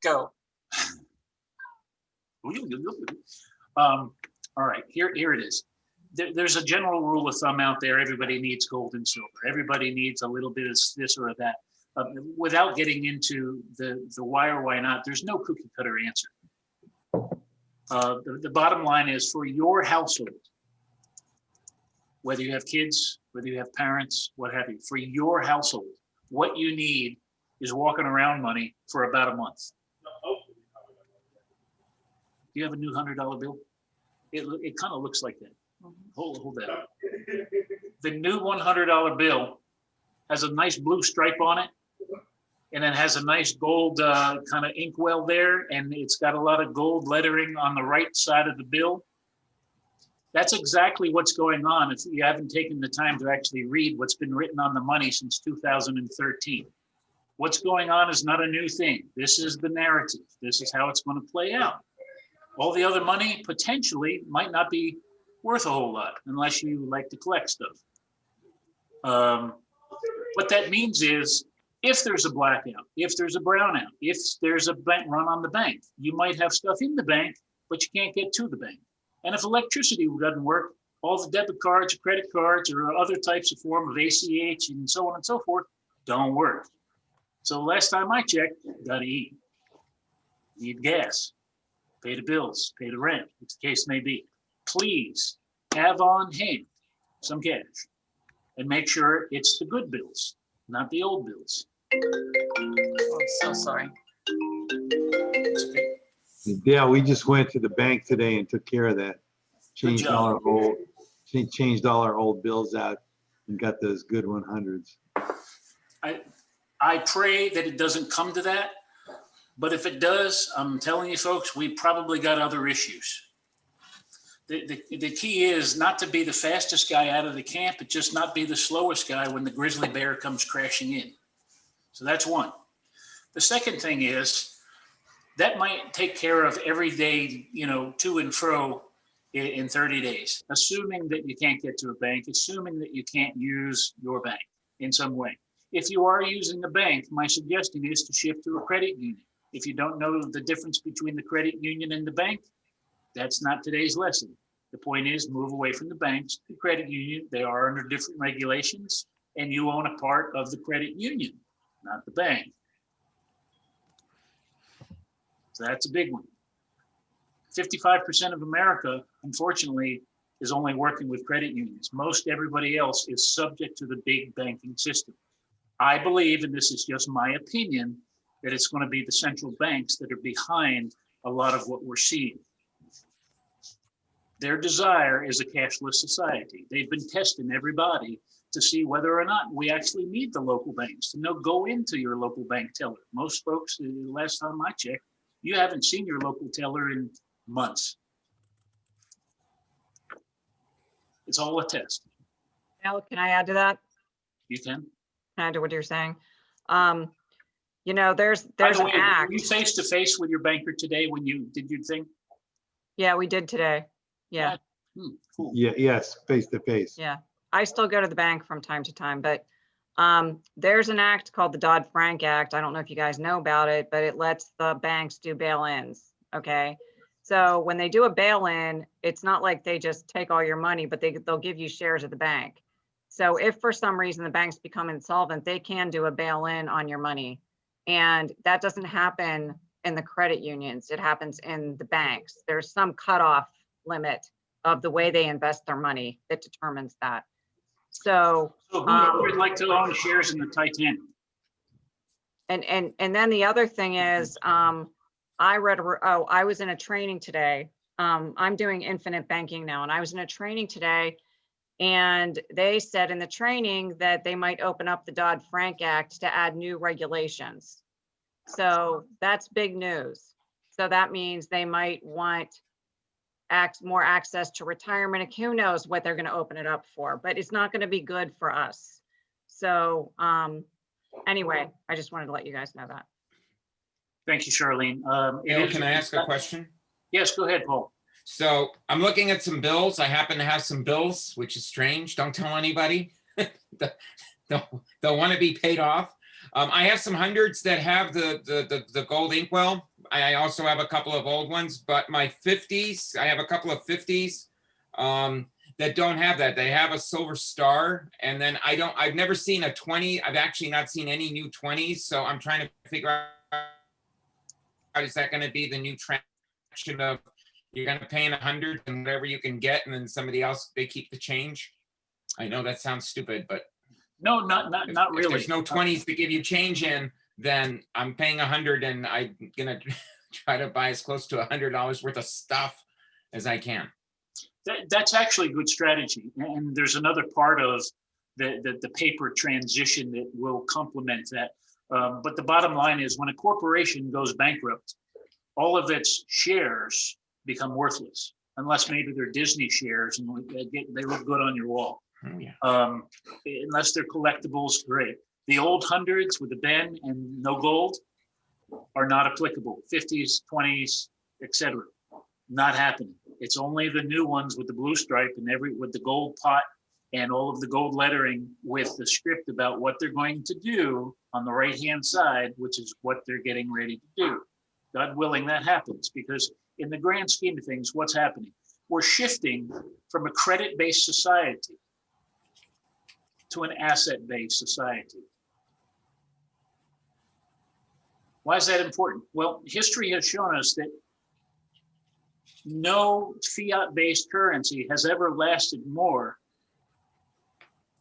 Go. All right, here it is. There's a general rule of thumb out there. Everybody needs gold and silver. Everybody needs a little bit of this or that. Without getting into the why or why not, there's no cookie cutter answer. The bottom line is for your household, whether you have kids, whether you have parents, what have you, for your household, what you need is walking around money for about a month. Do you have a new $100 bill? It kind of looks like that. Hold that up. The new $100 bill has a nice blue stripe on it, and it has a nice gold kind of inkwell there, and it's got a lot of gold lettering on the right side of the bill. That's exactly what's going on if you haven't taken the time to actually read what's been written on the money since 2013. What's going on is not a new thing. This is the narrative. This is how it's going to play out. All the other money potentially might not be worth a whole lot unless you like to collect stuff. What that means is if there's a blackout, if there's a brownout, if there's a bank run on the bank, you might have stuff in the bank, but you can't get to the bank. And if electricity doesn't work, all the debit cards or credit cards or other types of form of ACH and so on and so forth don't work. So last time I checked, gotta eat. Need gas. Pay the bills, pay the rent, what the case may be. Please have on hand some cash and make sure it's the good bills, not the old bills. Oh, I'm so sorry. Yeah, we just went to the bank today and took care of that. Changed all our old bills out and got those good 100s. I pray that it doesn't come to that. But if it does, I'm telling you folks, we probably got other issues. The key is not to be the fastest guy out of the camp, but just not be the slowest guy when the grizzly bear comes crashing in. So that's one. The second thing is that might take care of every day, to and fro in 30 days, assuming that you can't get to a bank, assuming that you can't use your bank in some way. If you are using a bank, my suggestion is to shift to a credit union. If you don't know the difference between the credit union and the bank, that's not today's lesson. The point is move away from the banks to credit union. They are under different regulations and you own a part of the credit union, not the bank. So that's a big one. 55% of America, unfortunately, is only working with credit unions. Most everybody else is subject to the big banking system. I believe, and this is just my opinion, that it's going to be the central banks that are behind a lot of what we're seeing. Their desire is a cashless society. They've been testing everybody to see whether or not we actually need the local banks to go into your local bank teller. Most folks, the last time I checked, you haven't seen your local teller in months. It's all a test. Al, can I add to that? You can. Can I add to what you're saying? There's By the an way, act. were you face to face with your banker today when you did your thing? Yeah, we did today. Yeah. Cool. Yeah, yes, face to face. Yeah. I still go to the bank from time to time, but there's an act called the Dodd-Frank Act. I don't know if you guys know about it, but it lets the banks do bail-ins. Okay. So when they do a bail-in, it's not like they just take all your money, but they'll give you shares of the bank. So if for some reason the banks become insolvent, they can do a bail-in on your money. And that doesn't happen in the credit unions. It happens in the banks. There's some cutoff limit of the way they invest their money that determines that. So who would like to own shares in the Titanic? And then the other thing is, I was in a training today. I'm doing infinite banking now, and I was in a training today, and they said in the training that they might open up the Dodd-Frank Act to add new regulations. So that's big news. So that means they might want more access to retirement. And who knows what they're going to open it up for, but it's not going to be good for us. So anyway, I just wanted to let you guys know that. Thank you, Charlene. Can I ask a question? Yes, go ahead, Paul. So I'm looking at some bills. I happen to have some bills, which is strange. Don't tell anybody. They'll want to be paid off. I have some hundreds that have the gold inkwell I also have a couple of old ones, but my 50s, I have a couple of 50s that don't have that. They have a silver star, and then I've never seen a 20. I've actually not seen any new 20s. So I'm trying to figure out, is that going to be the new traction of you're going to pay in 100 and whatever you can get, and then somebody else, they keep the change? I know that sounds stupid, but No, not if really. there's no 20s to give you change in, then I'm paying 100 and I'm gonna try to buy as close to $100 worth of stuff as I can. That's actually a good strategy. And there's another part of the paper transition that will complement that. But the bottom line is, when a corporation goes bankrupt, all of its shares become worthless, unless maybe they're Disney shares and they look good on your wall. Oh, yeah. Unless they're collectibles, great. The old hundreds with the Ben and no gold are not applicable. 50s, 20s, etc. Not happening. It's only the new ones with the blue stripe and with the gold pot and all of the gold lettering with the script about what they're going to do on the right-hand side, which is what they're getting ready to do. God willing, that happens, because in the grand scheme of things, what's happening? We're shifting from a credit-based society to an asset-based society. Why is that important? Well, history has shown us that no fiat-based currency has ever lasted more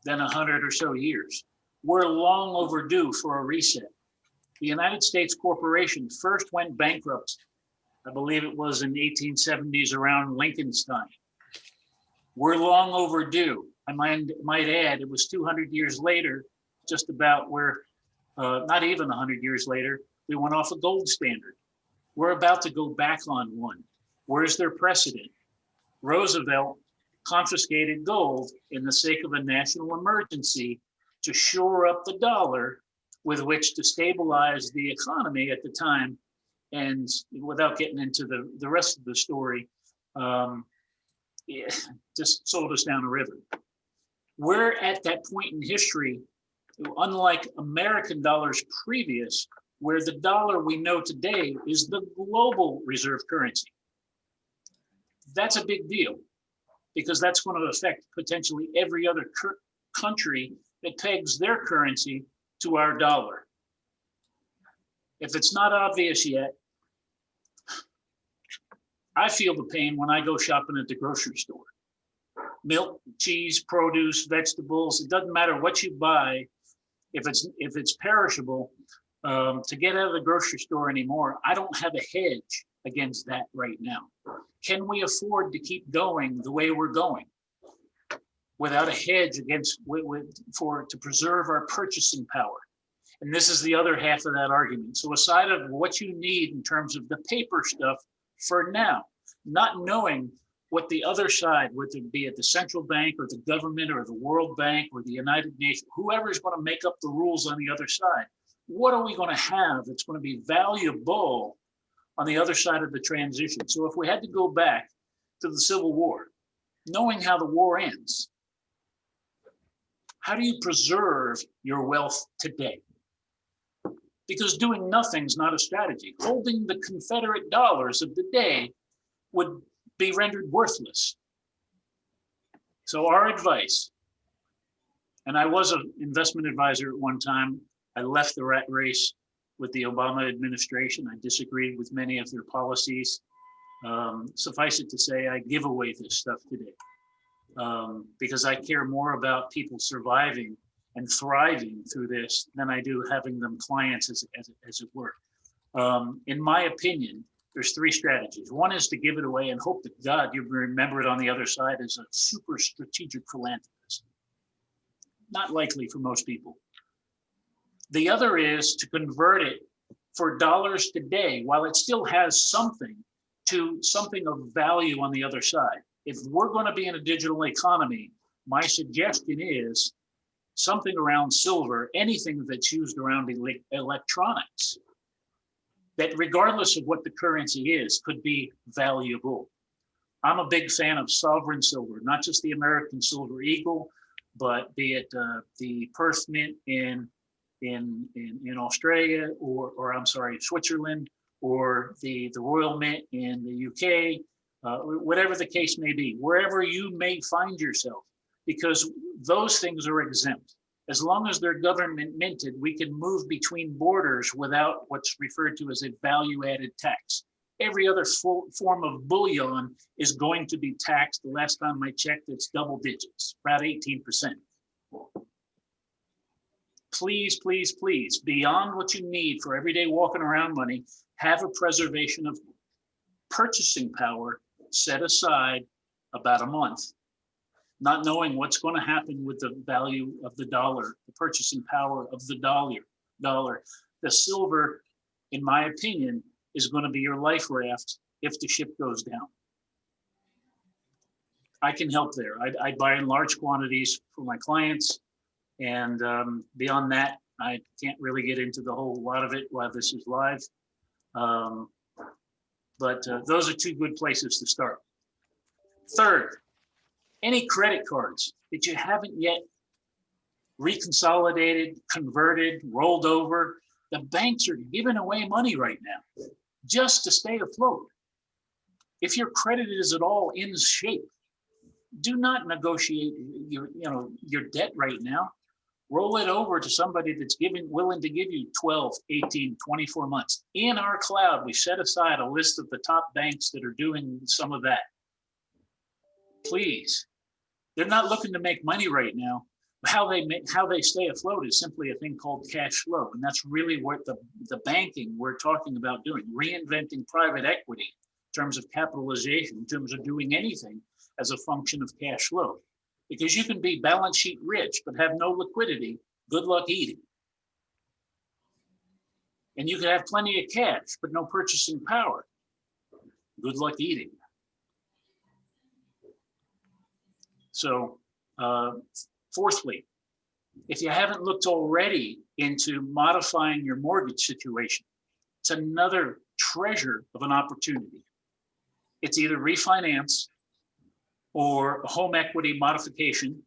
than 100 or so years. We're long overdue for a reset. The United States corporation first went bankrupt, I believe it was in the 1870s around Lincoln's time. We're long overdue. I might add, it was 200 years later, just about where, not even 100 years later, we went off a gold standard. We're about to go back on one. Where's their precedent? Roosevelt confiscated gold in the sake of a national emergency to shore up the dollar with which to stabilize the economy at the time. And without getting into the rest of the story, just sold us down the river. We're at that point in history, unlike American dollars previous, where the dollar we know today is the global reserve currency. That's a big deal, because that's going to affect potentially every other country that pegs their currency to our dollar. If it's not obvious yet, I feel the pain when I go shopping at the grocery store. Milk, cheese, produce, vegetables, it doesn't matter what you buy. If it's perishable, to get out of the grocery store anymore, I don't have a hedge against that right now. Can we afford to keep going the way we're going without a hedge to preserve our purchasing power? And this is the other half of that argument. So aside of what you need in terms of the paper stuff for now, not knowing what the other side, whether it be at the central bank or the government or the World Bank or the United Nations, whoever is going to make up the rules on the other side, what are we going to have that's going to be valuable on the other side of the transition? So if we had to go back to the Civil War, knowing how the war ends, how do you preserve your wealth today? Because doing nothing is not a strategy. Holding the Confederate dollars of the day would be rendered worthless. So our advice, and I was an investment advisor at one time. I left the rat race with the Obama administration. I disagreed with many of their policies. Suffice it to say, I give away this stuff today because I care more about people surviving and thriving through this than I do having them clients, as it were. In my opinion, there's three strategies. One is to give it away and hope that God, you remember it on the other side as a super strategic philanthropist. Not likely for most people. The other is to convert it for dollars today, while it still has something, to something of value on the other side. If we're going to be in a digital economy, my suggestion is something around silver, anything that's used around electronics, that regardless of what the currency is, could be valuable. I'm a big fan of sovereign silver, not just the American Silver Eagle, but be it the Perth Mint in Australia, or I'm sorry, Switzerland, or the Royal Mint in the UK, whatever the case may be, wherever you may find yourself, because those things are exempt. As long as they're government minted, we can move between borders without what's referred to as a value-added tax. Every other form of bullion is going to be taxed. The last time I checked, it's double digits, about 18%. Please, please, please, beyond what you need for everyday walking around money, have a preservation of purchasing power set aside about a month, not knowing what's going to happen with the value of the dollar, the purchasing power of the dollar. The silver, in my opinion, is going to be your life raft if the ship goes down. I can help there. I buy in large quantities for my clients. And beyond that, I can't really get into the whole lot of it while this is live. But those are two good places to start. Third, any credit cards that you haven't yet reconsolidated, converted, rolled over, the banks are giving away money right now just to stay afloat. If your credit is at all in shape, do not negotiate your debt right now. Roll it over to somebody that's willing to give you 12, 18, 24 months. In our cloud, we set aside a list of the top banks that are doing some of that. Please, they're not looking to make money right now. How they stay afloat is simply a thing called cash flow. And that's really what the banking we're talking about doing, reinventing private equity in terms of capitalization, in terms of doing anything as a function of cash flow. Because you can be balance sheet rich, but have no liquidity. Good luck eating. And you can have plenty of cash, but no purchasing power. Good luck eating. So, fourthly, if you haven't looked already into modifying your mortgage situation, it's another treasure of an opportunity. It's either refinance or a home equity modification.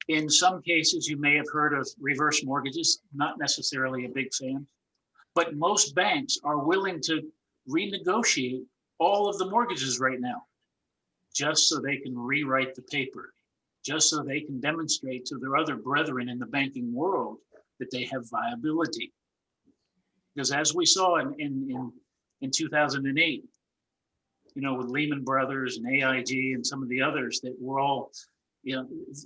In some cases, you may have heard of reverse mortgages, not necessarily a big fan, but most banks are willing to renegotiate all of the mortgages right now, just so they can rewrite the paper, just so they can demonstrate to their other brethren in the banking world that they have viability. Because as we saw in 2008, with Lehman Brothers and AIG and some of the others that were all,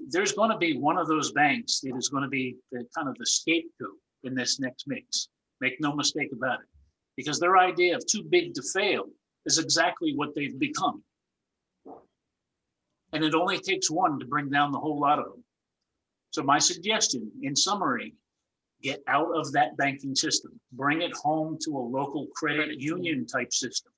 there's going to be one of those banks that is going to be the kind of the scapegoat in this next mix. Make no mistake about it, because their idea of too big to fail is exactly what they've become. And it only takes one to bring down the whole lot of them. So my suggestion, in summary, get out of that banking system. Bring it home to a local credit union type system.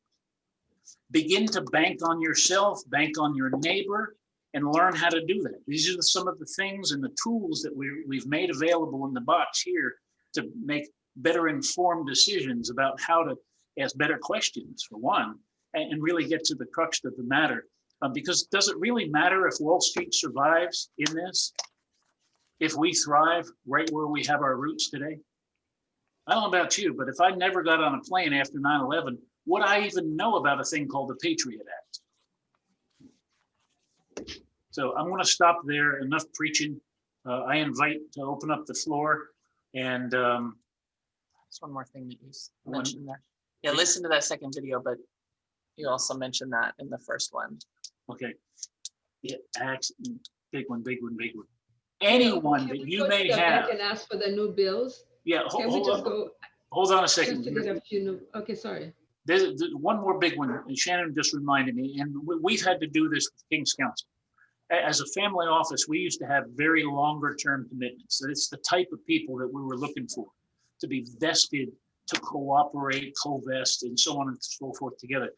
Begin to bank on yourself, bank on your neighbor, and learn how to do that. These are some of the things and the tools that we've made available in the box here to make better informed decisions about how to ask better questions, for one, and really get to the crux of the matter. Because does it really matter if Wall Street survives in this? If we thrive right where we have our roots today? I don't know about you, but if I never got on a plane after 9/11, would I even know about a thing called the Patriot Act? So I'm going to stop there. Enough preaching. I invite to open up the floor. And There's one more thing that you mentioned there. Yeah, listen to that second video, but you also mentioned that in the first one. okay, yeah, big one. Anyone that you may have. Back and ask for the new bills. Yeah, Can we just go hold on a just second. to get a few new? Okay, sorry. There's one more big one, and Shannon just reminded me, and we've had to do this with King's Counsel. As a family office, we used to have very longer term commitments. It's the type of people that we were looking for, to be vested, to cooperate, co-vest, and so on and so forth together.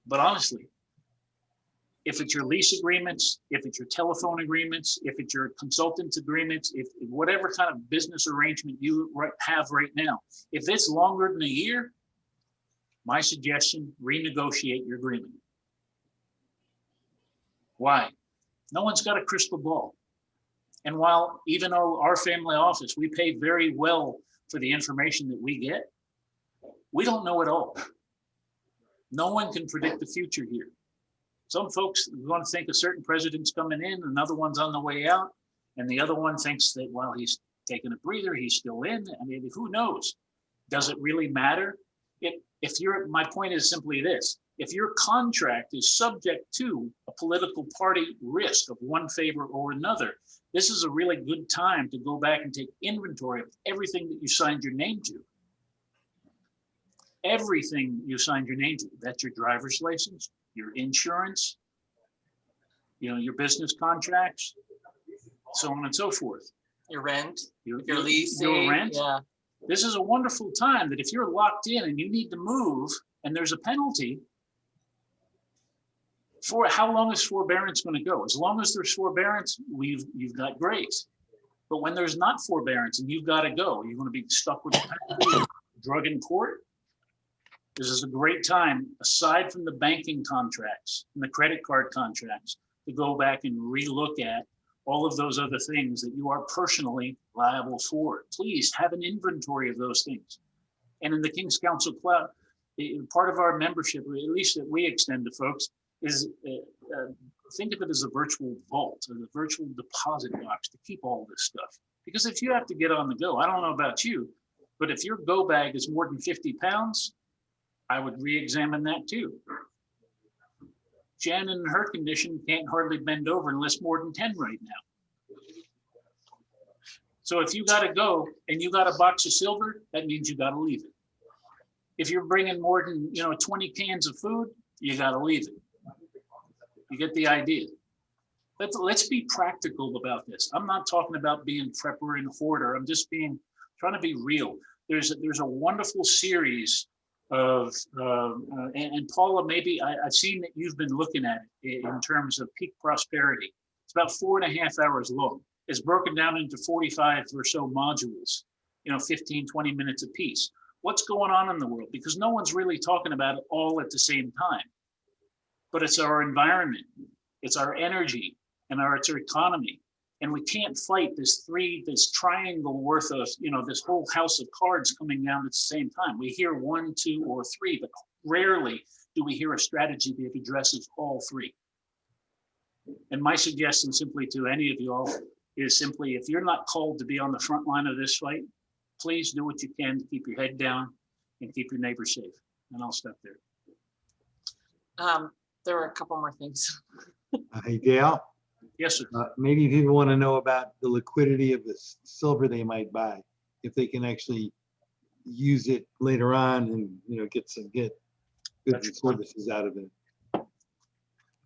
But honestly, if it's your lease agreements, if it's your telephone agreements, if it's your consultant agreements, if whatever kind of business arrangement you have right now, if it's longer than a year, my suggestion, renegotiate your agreement. Why? No one's got a crystal ball. And while even though our family office, we pay very well for the information that we get, We don't know it all. No one can predict the future here. Some folks are going to think a certain president's coming in, another one's on the way out, and the other one thinks that while he's taking a breather, he's still in. I mean, who knows? Does it really matter? My point is simply this: if your contract is subject to a political party risk of one favor or another, this is a really good time to go back and take inventory of everything that you signed your name to. Everything you signed your name to. That's your driver's license, your insurance, your business contracts, so on and so forth. Your rent, Your leasing, your rent. yeah. This is a wonderful time that if you're locked in and you need to move and there's a penalty, for how long is forbearance going to go? As long as there's forbearance, you've got grace. But when there's not forbearance and you've got to go, you're going to be stuck with a penalty, drug in court. This is a great time, aside from the banking contracts and the credit card contracts, to go back and relook at all of those other things that you are personally liable for. Please have an inventory of those things. And in the King's Council Club, part of our membership, at least that we extend to folks, is think of it as a virtual vault or the virtual deposit box to keep all this stuff. Because if you have to get on the go, I don't know about you, but if your go bag is more than 50 pounds, I would re-examine that too. Jan in her condition can't hardly bend over unless more than 10 right now. So if you got to go and you got a box of silver, that means you got to leave it. If you're bringing more than 20 cans of food, you got to leave it. You get the idea. Let's be practical about this. I'm not talking about being prepper and hoarder. I'm just trying to be real. There's a wonderful series of and Paula, maybe I've seen that you've been looking at it in terms of peak prosperity. It's about 4.5 hours long. It's broken down into 45 or so modules, 15, 20 minutes a piece. What's going on in the world? Because no one's really talking about it all at the same time. But it's our environment, it's our energy, and it's our economy. And we can't fight this triangle worth of, this whole house of cards coming down at the same time. We hear 1, 2, or 3, but rarely do we hear a strategy that addresses all 3. And my suggestion simply to any of you all is simply, if you're not called to be on the front line of this fight, please do what you can to keep your head down and keep your neighbors safe. And I'll stop there. There were a couple more things. Hey, Dale, Yes, sir. maybe people want to know about the liquidity of the silver they might buy, if they can actually use it later on and, get good services out of it.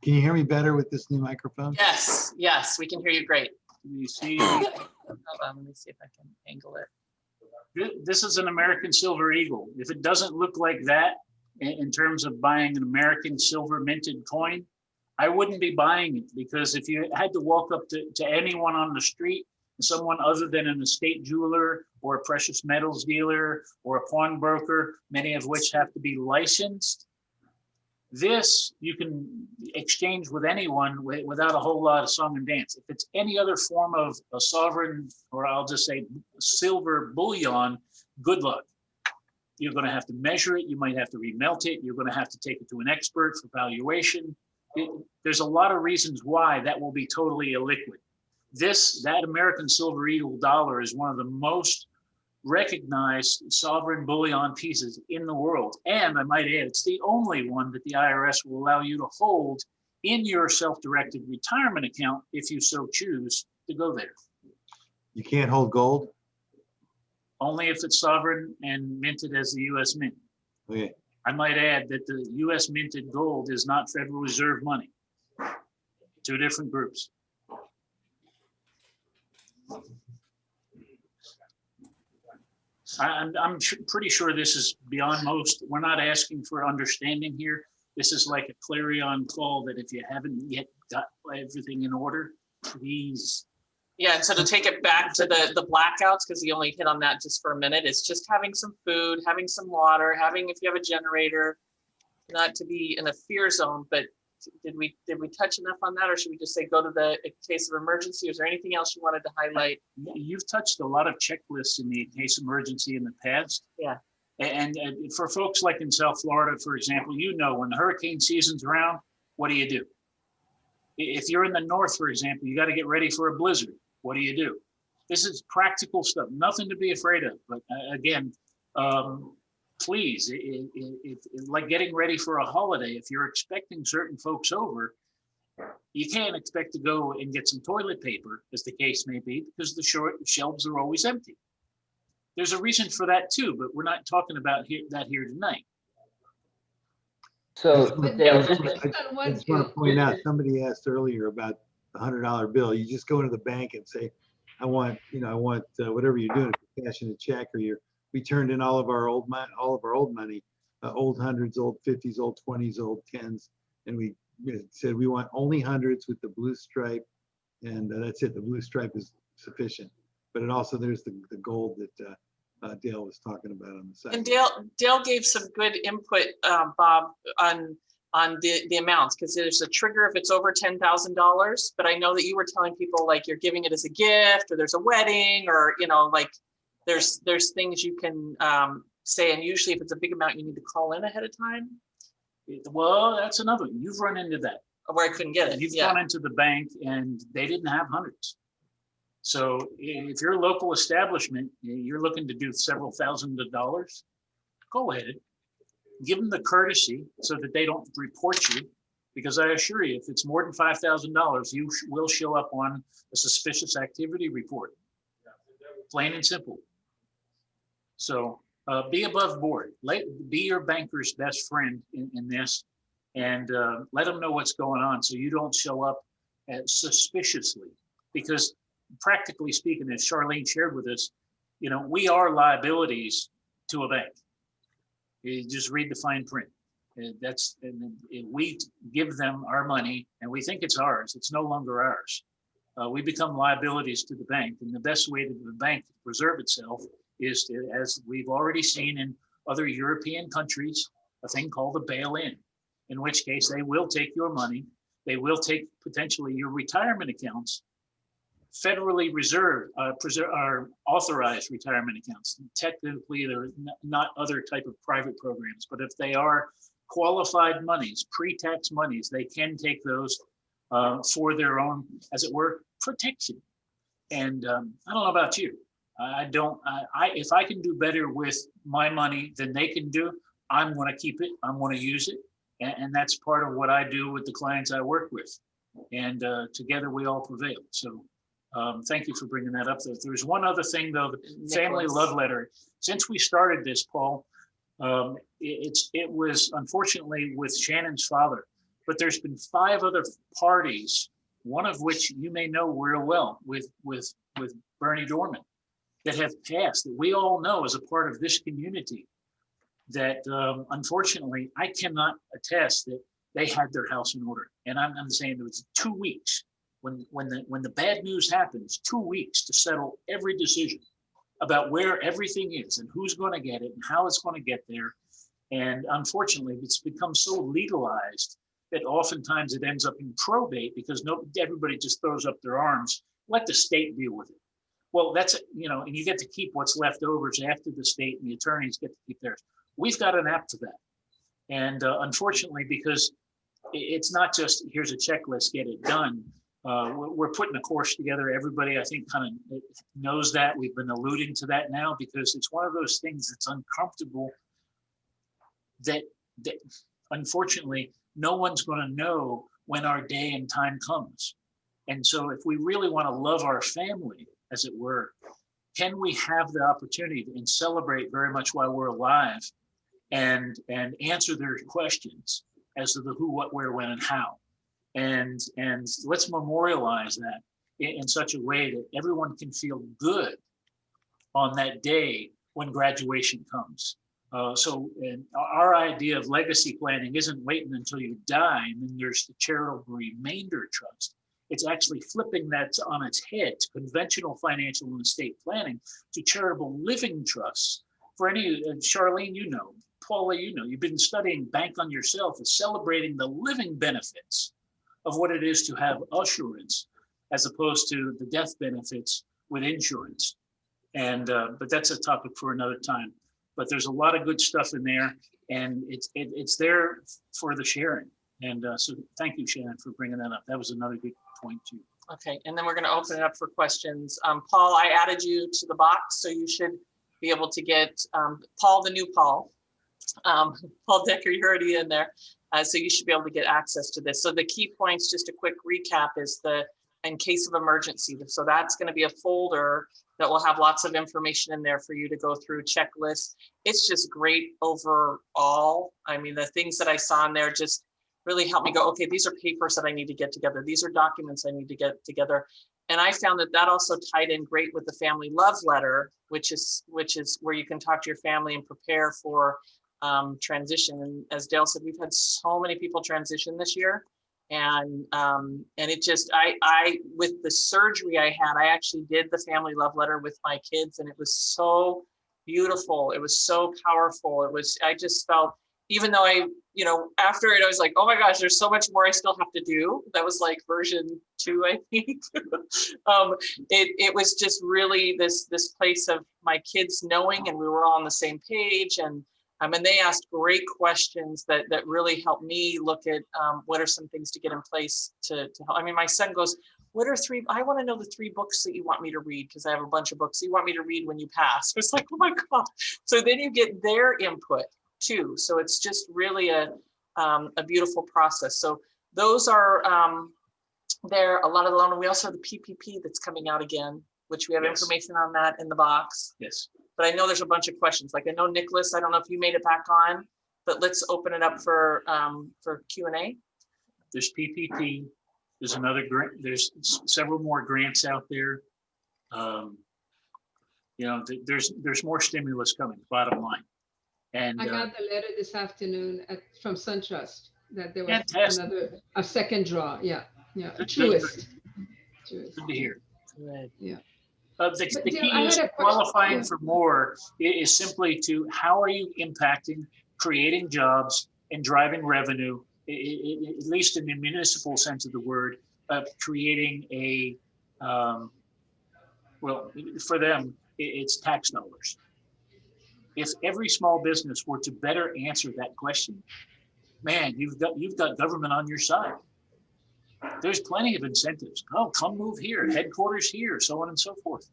Can you hear me better with this new microphone? Yes, we can hear you great. You see, Hold on, let me see if I can angle it. this is an American silver eagle. If it doesn't look like that in terms of buying an American silver minted coin, I wouldn't be buying it, because if you had to walk up to anyone on the street, someone other than an estate jeweler or a precious metals dealer or a pawnbroker, many of which have to be licensed, this you can exchange with anyone without a whole lot of song and dance. If it's any other form of a sovereign, or I'll just say silver bullion, good luck. You're going to have to measure it. You might have to remelt it. You're going to have to take it to an expert for valuation. There's a lot of reasons why that will be totally illiquid. That American Silver Eagle dollar is one of the most recognized sovereign bullion pieces in the world. And I might add, it's the only one that the IRS will allow you to hold in your self-directed retirement account if you so choose to go there. You can't hold gold? Only if it's sovereign and minted as the US Mint. Okay. I might add that the US minted gold is not Federal Reserve money. 2 different groups. I'm pretty sure this is beyond most. We're not asking for understanding here. This is like a clarion call that if you haven't yet got everything in order, please. Yeah, and so to take it back to the blackouts, because you only hit on that just for a minute, it's just having some food, having some water, if you have a generator, not to be in a fear zone, but did we touch enough on that, or should we just say go to the case of emergency? Is there anything else you wanted to highlight? You've touched a lot of checklists in the case emergency in the past. Yeah. And for folks like in South Florida, for example, you know, when the hurricane season's around, what do you do? If you're in the north, for example, you got to get ready for a blizzard. What do you do? This is practical stuff, nothing to be afraid of. But again, please, like getting ready for a holiday, if you're expecting certain folks over, you can't expect to go and get some toilet paper, as the case may be, because the shelves are always empty. There's a reason for that too, but we're not talking about that here tonight. So But Dale, that's just, based on I what just want to you- point out, somebody asked earlier about the $100 bill. You just go into the bank and say, I want whatever you're doing, if you're cashing a check or we turned in all of our old money, old hundreds, old 50s, old 20s, old 10s. And we said, we want only hundreds with the blue stripe. And that's it. The blue stripe is sufficient. But it also, there's the gold that Dale was talking about on the side. And Dale gave some good input, Bob, on the amounts, because there's a trigger if it's over $10,000. But I know that you were telling people like you're giving it as a gift, or there's a wedding, or like there's things you can say. And usually, if it's a big amount, you need to call in ahead of time. Well, that's another one. You've run into that. Where I couldn't get it. You've Yeah. gone into the bank and they didn't have hundreds. So if you're a local establishment, you're looking to do several thousands of dollars, go ahead. Give them the courtesy so that they don't report you, because I assure you, if it's more than $5,000, you will show up on a suspicious activity report. Plain and simple. So be above board. Be your banker's best friend in this, and let them know what's going on so you don't show up suspiciously. Because practically speaking, as Charlene shared with us, we are liabilities to a bank. You just read the fine print. And we give them our money and we think it's ours. It's no longer ours. We become liabilities to the bank, and the best way to the bank to preserve itself is to, as we've already seen in other European countries, a thing called a bail-in, in which case they will take your money. They will take potentially your retirement accounts, federally reserved, are authorized retirement accounts. Technically, they're not other type of private programs, but if they are qualified monies, pre-tax monies, they can take those for their own, as it were, protection. And I don't know about you. If I can do better with my money than they can do, I'm going to keep it. I'm going to use it. And that's part of what I do with the clients I work with. And together we all prevail. So thank you for bringing that up. There's one other thing though, the family love letter. Since we started this, Paul, it was unfortunately with Shannon's father, but there's been 5 other parties, one of which you may know real well with Bernie Dorman, that have passed, that we all know as a part of this community, that unfortunately I cannot attest that they had their house in order. And I'm saying it was 2 weeks when the bad news happens, 2 weeks to settle every decision about where everything is and who's going to get it and how it's going to get there. And unfortunately, it's become so legalized that oftentimes it ends up in probate because everybody just throws up their arms. Let the state deal with it. Well, that's, and you get to keep what's left over after the state, and the attorneys get to keep theirs. We've got an app to that. And unfortunately, because it's not just here's a checklist, get it done. We're putting a course together. Everybody, I think, kind of knows that. We've been alluding to that now because it's one of those things that's uncomfortable that unfortunately, no one's going to know when our day and time comes. And so if we really want to love our family, as it were, can we have the opportunity and celebrate very much while we're alive and answer their questions as to the who, what, where, when, and how. And let's memorialize that in such a way that everyone can feel good on that day when graduation comes. So our idea of legacy planning isn't waiting until you die and then there's the charitable remainder trust. It's actually flipping that on its head to conventional financial and estate planning to charitable living trusts. For any, Charlene, Paula, you've been studying Bank on Yourself and celebrating the living benefits of what it is to have assurance as opposed to the death benefits with insurance. And but that's a topic for another time. but there's a lot of good stuff in there, and it's there for the sharing. And so thank you, Shannon, for bringing that up. That was another good point too. Okay, and then we're going to open it up for questions. Paul, I added you to the box, so you should be able to get Paul, the new Paul. Paul Decker, you're already in there. So you should be able to get access to this. So the key points, just a quick recap, is the in case of emergency. So that's going to be a folder that will have lots of information in there for you to go through, checklists. It's just great overall. I mean, the things that I saw in there just really helped me go, okay, these are papers that I need to get together. These are documents I need to get together. And I found that that also tied in great with the family love letter, which is where you can talk to your family and prepare for transition. And as Dale said, we've had so many people transition this year. And it just, I with the surgery I had, I actually did the family love letter with my kids, and it was so beautiful. It was so powerful. It was, I just felt, even though after it, I was like, oh my gosh, there's so much more I still have to do. That was like version 2, I think. It was just really this place of my kids knowing, and we were all on the same page. And they asked great questions that really helped me look at what are some things to get in place to help. I mean, my son goes, I want to know the 3 books that you want me to read, because I have a bunch of books you want me to read when you pass. It's like, oh my God. So then you get their input too. So it's just really a beautiful process. So those are there, a lot of the loan. We also have the PPP that's coming out again, which we have information on that in the box. Yes. But I know there's a bunch of questions. Like I know Nicholas, I don't know if you made it back on, but let's open it up for Q&A. There's PPP. There's another grant. There's several more grants out there. There's more stimulus coming. Bottom line. And I got the letter this afternoon from SunTrust that there was fantastic. a second draw. Yeah. Good, Truist. Good to hear. Good. Yeah. The Dale, key I is had a qualifying question. for more is simply to how are you impacting, creating jobs, and driving revenue, at least in the municipal sense of the word, creating a, for them, it's tax dollars. If every small business were to better answer that question, man, you've got government on your side. There's plenty of incentives. Oh, come move here, headquarters here, so on and so forth,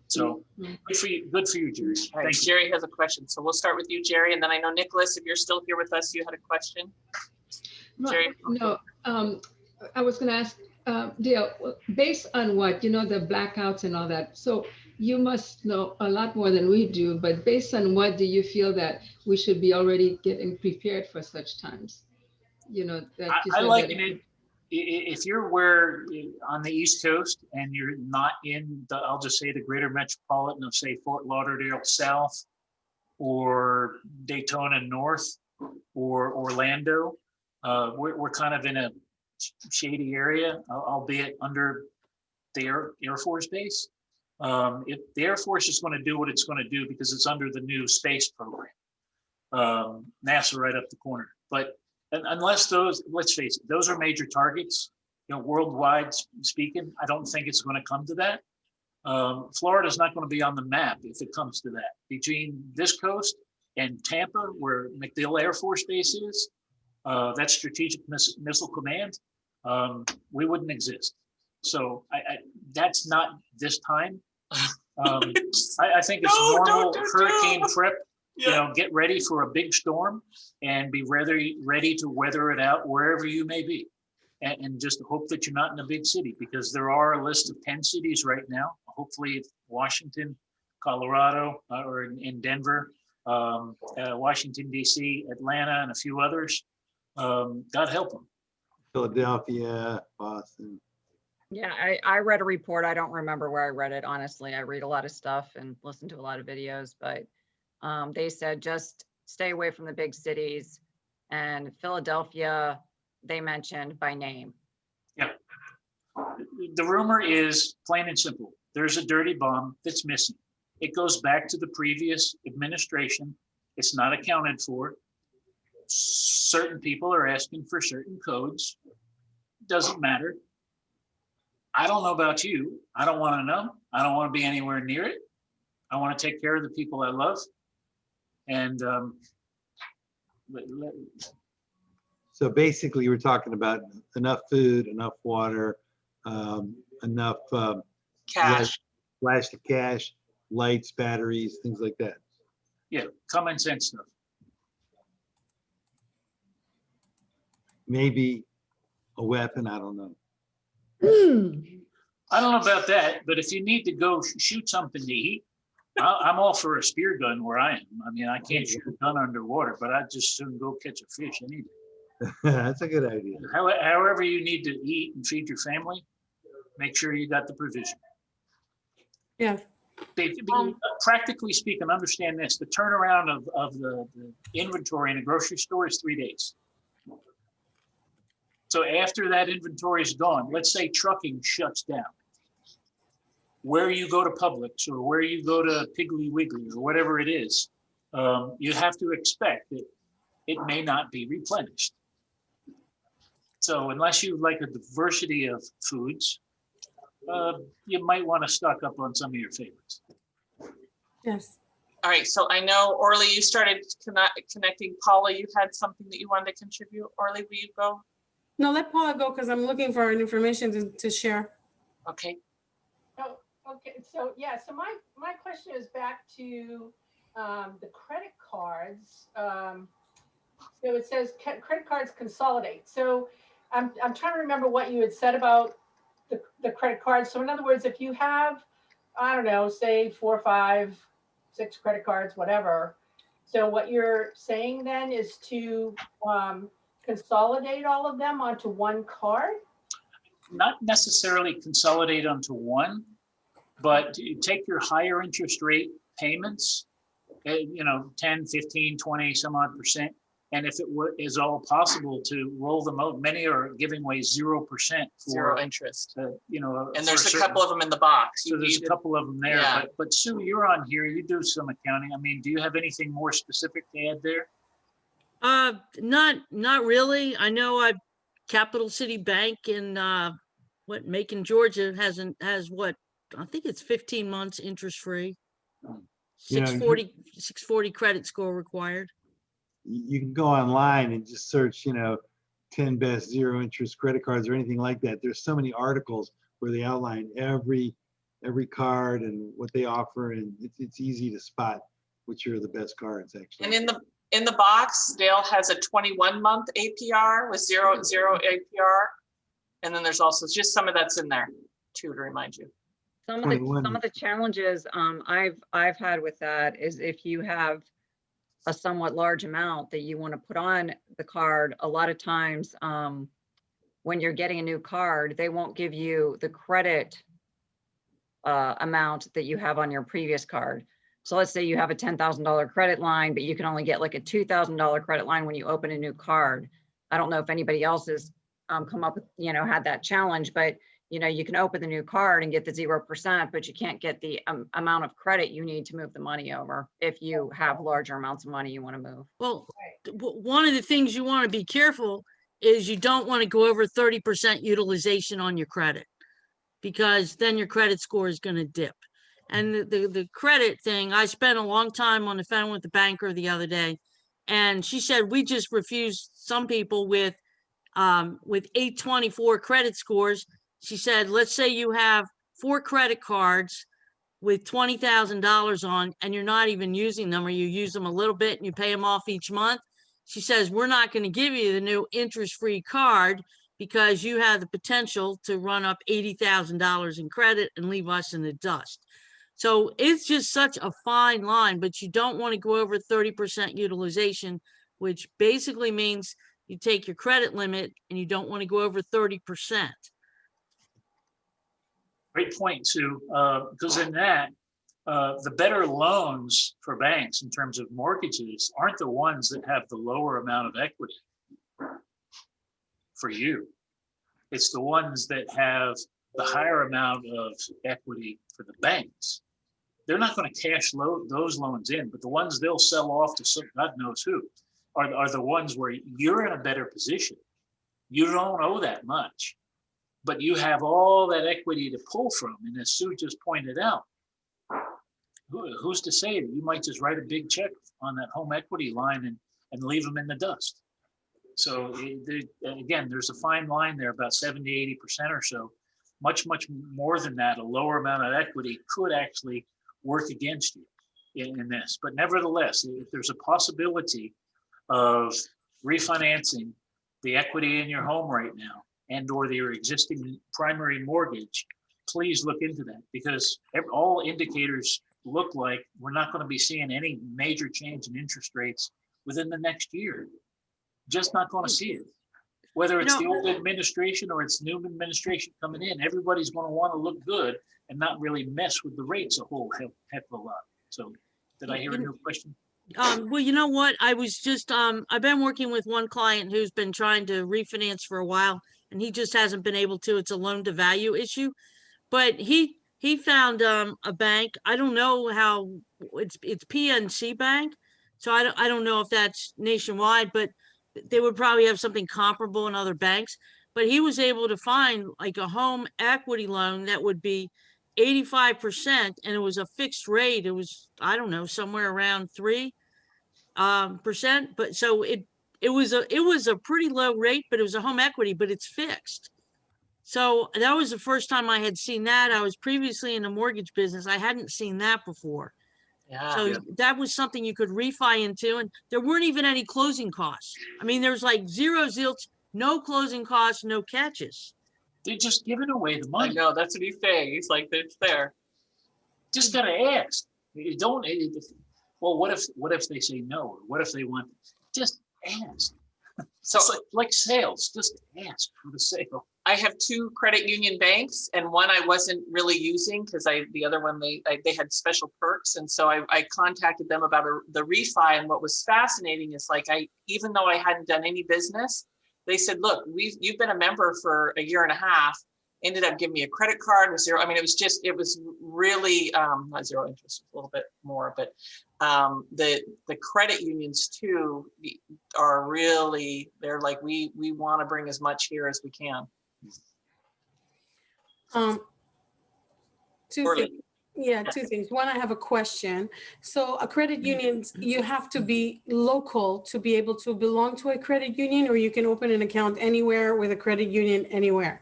So good for you, Jerry. All right, Thank you. Jerry has a question. So we'll start with you, Jerry. And then I know Nicholas, if you're still here with us, you had a question. Jerry? No, I was going to ask Dale, based on what, the blackouts and all that. So you must know a lot more than we do, but based on what do you feel that we should be already getting prepared for such times? I liken it, if you're on the East Coast and you're not in I'll just say the greater metropolitan of, say, Fort Lauderdale South or Daytona North or Orlando, we're kind of in a shady area, albeit under the Air Force Base. If the Air Force is going to do what it's going to do because it's under the new space program, NASA right up the corner. But unless let's face it, those are major targets, worldwide speaking, I don't think it's going to come to that. Florida's not going to be on the map if it comes to that. Between this coast and Tampa, where MacDill Air Force Base is, that's Strategic Missile Command, we wouldn't exist. So that's not this time. I think it's normal hurricane prep. Get ready for a big storm and be ready to weather it out wherever you may be. And just hope that you're not in a big city, because there are a list of 10 cities right now. Hopefully Washington, Colorado, or in Denver, Washington, D.C., Atlanta, and a few others. God help them. Philadelphia, Boston. Yeah, I read a report. I don't remember where I read it, honestly. I read a lot of stuff and listen to a lot of videos, but they said just stay away from the big cities, and Philadelphia, they mentioned by name. Yeah. The rumor is plain and simple. There's a dirty bomb that's missing. It goes back to the previous administration. It's not accounted for. Certain people are asking for certain codes. Doesn't matter. I don't know about you. I don't want to know. I don't want to be anywhere near it. I want to take care of the people I love. And So basically, we're talking about enough food, enough water, enough Cash. flash to cash, lights, batteries, things like that. yeah, common sense stuff. Maybe a weapon, I don't know. I don't know about that, but if you need to go shoot something to eat, I'm all for a spear gun where I am. I mean, I can't shoot a gun underwater, but I'd just soon go catch a fish any day. That's a good idea. However you need to eat and feed your family, make sure you got the provision. Yeah. Practically speaking, understand this, the turnaround of the inventory in a grocery store is 3 days. So after that inventory is gone, let's say trucking shuts down. Where you go to Publix or where you go to Piggly Wiggly or whatever it is, you have to expect that it may not be replenished. So unless you like a diversity of foods, you might want to stock up on some of your favorites. Yes. All right, so I know, Orly, you started connecting. Paula, you had something that you wanted to contribute. Orly, will you go? No, let Paula go because I'm looking for information to share. Okay. Oh, okay. So yeah. So my question is back to the credit cards. So it says credit cards consolidate. So I'm trying to remember what you had said about the credit cards. So in other words, if you have, I don't know, say 4, 5, 6 credit cards, whatever. So what you're saying then is to consolidate all of them onto one card? Not necessarily consolidate onto one, but you take your higher interest rate payments, 10, 15, 20, some odd %. And if it is all possible to roll them out, many are giving away 0% for Zero interest. And There's a couple of them in the box. So there's a couple of them there. Yeah. But Sue, you're on here. You do some accounting. I mean, do you have anything more specific to add there? Not really. I know Capital City Bank in Macon, Georgia has what, I think it's 15 months interest free. You know, 640 credit score required. You can go online and just search, 10 best zero interest credit cards or anything like that. There's so many articles where they outline every card and what they offer, and it's easy to spot which are the best cards actually. And in the box, Dale has a 21-month APR with zero APR. And then there's also just some of that's in there too, to remind you. Some of the challenges I've had with that is if you have a somewhat large amount that you want to put on the card, a lot of times when you're getting a new card, they won't give you the credit amount that you have on your previous card. So let's say you have a $10,000 credit line, but you can only get like a $2,000 credit line when you open a new card. I don't know if anybody else has come up with, had that challenge, but you can open the new card and get the 0%, but you can't get the amount of credit you need to move the money over if you have larger amounts of money you want to move. Well, one of the things you want to be careful is you don't want to go over 30% utilization on your credit, because then your credit score is going to dip. And the credit thing, I spent a long time on the phone with the banker the other day, and she said, we just refused some people with 824 credit scores. She said, let's say you have 4 credit cards with $20,000 on, and you're not even using them, or you use them a little bit and you pay them off each month. She says, we're not going to give you the new interest-free card because you have the potential to run up $80,000 in credit and leave us in the dust. So it's just such a fine line, but you don't want to go over 30% utilization, which basically means you take your credit limit and you don't want to go over 30%. Great point, Sue, because in that, the better loans for banks in terms of mortgages aren't the ones that have the lower amount of equity for you. It's the ones that have the higher amount of equity for the banks. They're not going to cash those loans in, but the ones they'll sell off to God knows who are the ones where you're in a better position. You don't owe that much, but you have all that equity to pull from. And as Sue just pointed out, who's to say that you might just write a big check on that home equity line and leave them in the dust? So again, there's a fine line there, about 70, 80% or so. Much more than that, a lower amount of equity could actually work against you in this. But nevertheless, if there's a possibility of refinancing the equity in your home right now and or your existing primary mortgage, please look into that, because all indicators look like we're not going to be seeing any major change in interest rates within the next year. Just not going to see it. Whether it's the old administration or it's new administration coming in, everybody's going to want to look good and not really mess with the rates a whole heck of a lot. So did I hear a new question? Well, you know what? I was just, I've been working with one client who's been trying to refinance for a while, and he just hasn't been able to. It's a loan to value issue. But he found a bank. I don't know how it's PNC Bank. So I don't know if that's nationwide, but they would probably have something comparable in other banks. But he was able to find like a home equity loan that would be 85%, and it was a fixed rate. It was, I don't know, somewhere around 3%. But so it was a pretty low rate, but it was a home equity, but it's fixed. So that was the first time I had seen that. I was previously in the mortgage business. I hadn't seen that before. Yeah. So that was something you could refi into, and there weren't even any closing costs. I mean, there's like zero zilch, no closing costs, no catches. They're just giving away the I money. know, that's what he's saying. He's like, it's there. Just gotta ask. You don't. Well, what if they say no? What if they want? Just ask. So It's like sales. Just ask for the sale. I have 2 credit union banks, and one I wasn't really using because the other one, they had special perks. And so I contacted them about the refi. And what was fascinating is like, even though I hadn't done any business, they said, look, you've been a member for a year and a half, ended up giving me a credit card with zero. I mean, it was really not zero interest, a little bit more, but the credit unions too are really, they're like, we want to bring as much here as we can. Two Orly. things. Yeah, 2 things. One, I have a question. So a credit union, you have to be local to be able to belong to a credit union, or you can open an account anywhere with a credit union anywhere?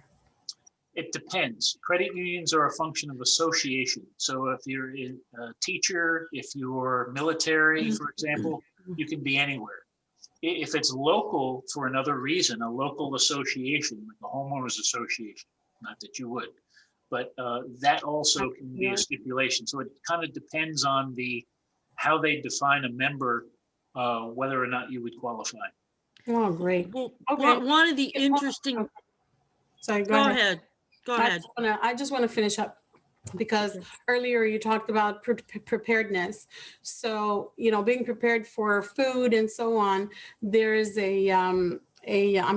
It depends. Credit unions are a function of association. So if you're a teacher, if you're military, for example, you can be anywhere. If it's local for another reason, a local association, like a homeowners association, not that you would, but that also can be a stipulation. So it kind of depends on how they define a member, whether or not you would qualify. Oh, great. Well, Okay. one of the interesting, Sorry, go ahead. Go ahead. I just want to finish up, because earlier you talked about preparedness. So, being prepared for food and so on. There is I'm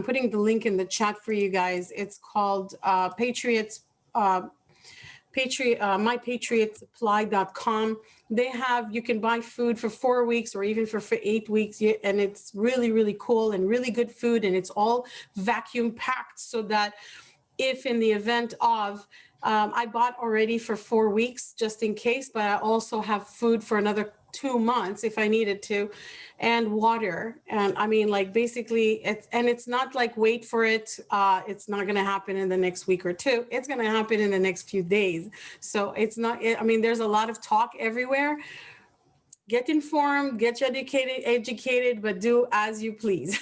putting the link in the chat for you guys. It's called mypatriotsupply.com. You can buy food for 4 weeks or even for 8 weeks. And it's really, really cool and really good food. And it's all vacuum packed, so that if in the event of, I bought already for 4 weeks just in case, but I also have food for another 2 months if I needed to, and water. And I mean, like, basically it's not like wait for it. It's not going to happen in the next week or 2. It's going to happen in the next few days. So it's not, I mean, there's a lot of talk everywhere. Get informed, get educated, but do as you please.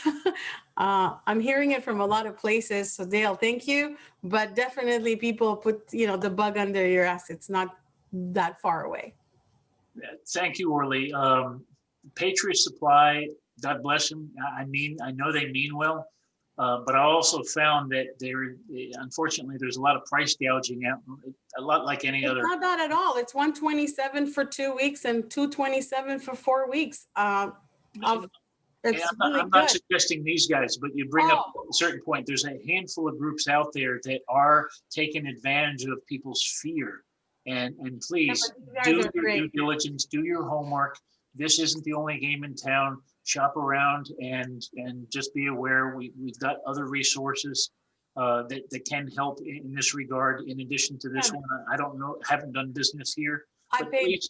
I'm hearing it from a lot of places. So Dale, thank you. But definitely people put, the bug under your ass. It's not that far away. Thank you, Orly. Patriot Supply, God bless them. I know they mean well, but I also found that unfortunately, there's a lot of price gouging out, a lot like any other. Not that at all. It's $127 for 2 weeks and $227 for 4 weeks. It's really I'm not good. suggesting these guys, but you bring up a certain point. There's a handful of groups out there that are taking advantage of people's fear. And please do your due diligence, do your homework. This isn't the only game in town. Shop around and just be aware we've got other resources that can help in this regard. In addition to this one, I don't know, haven't done business here. I paid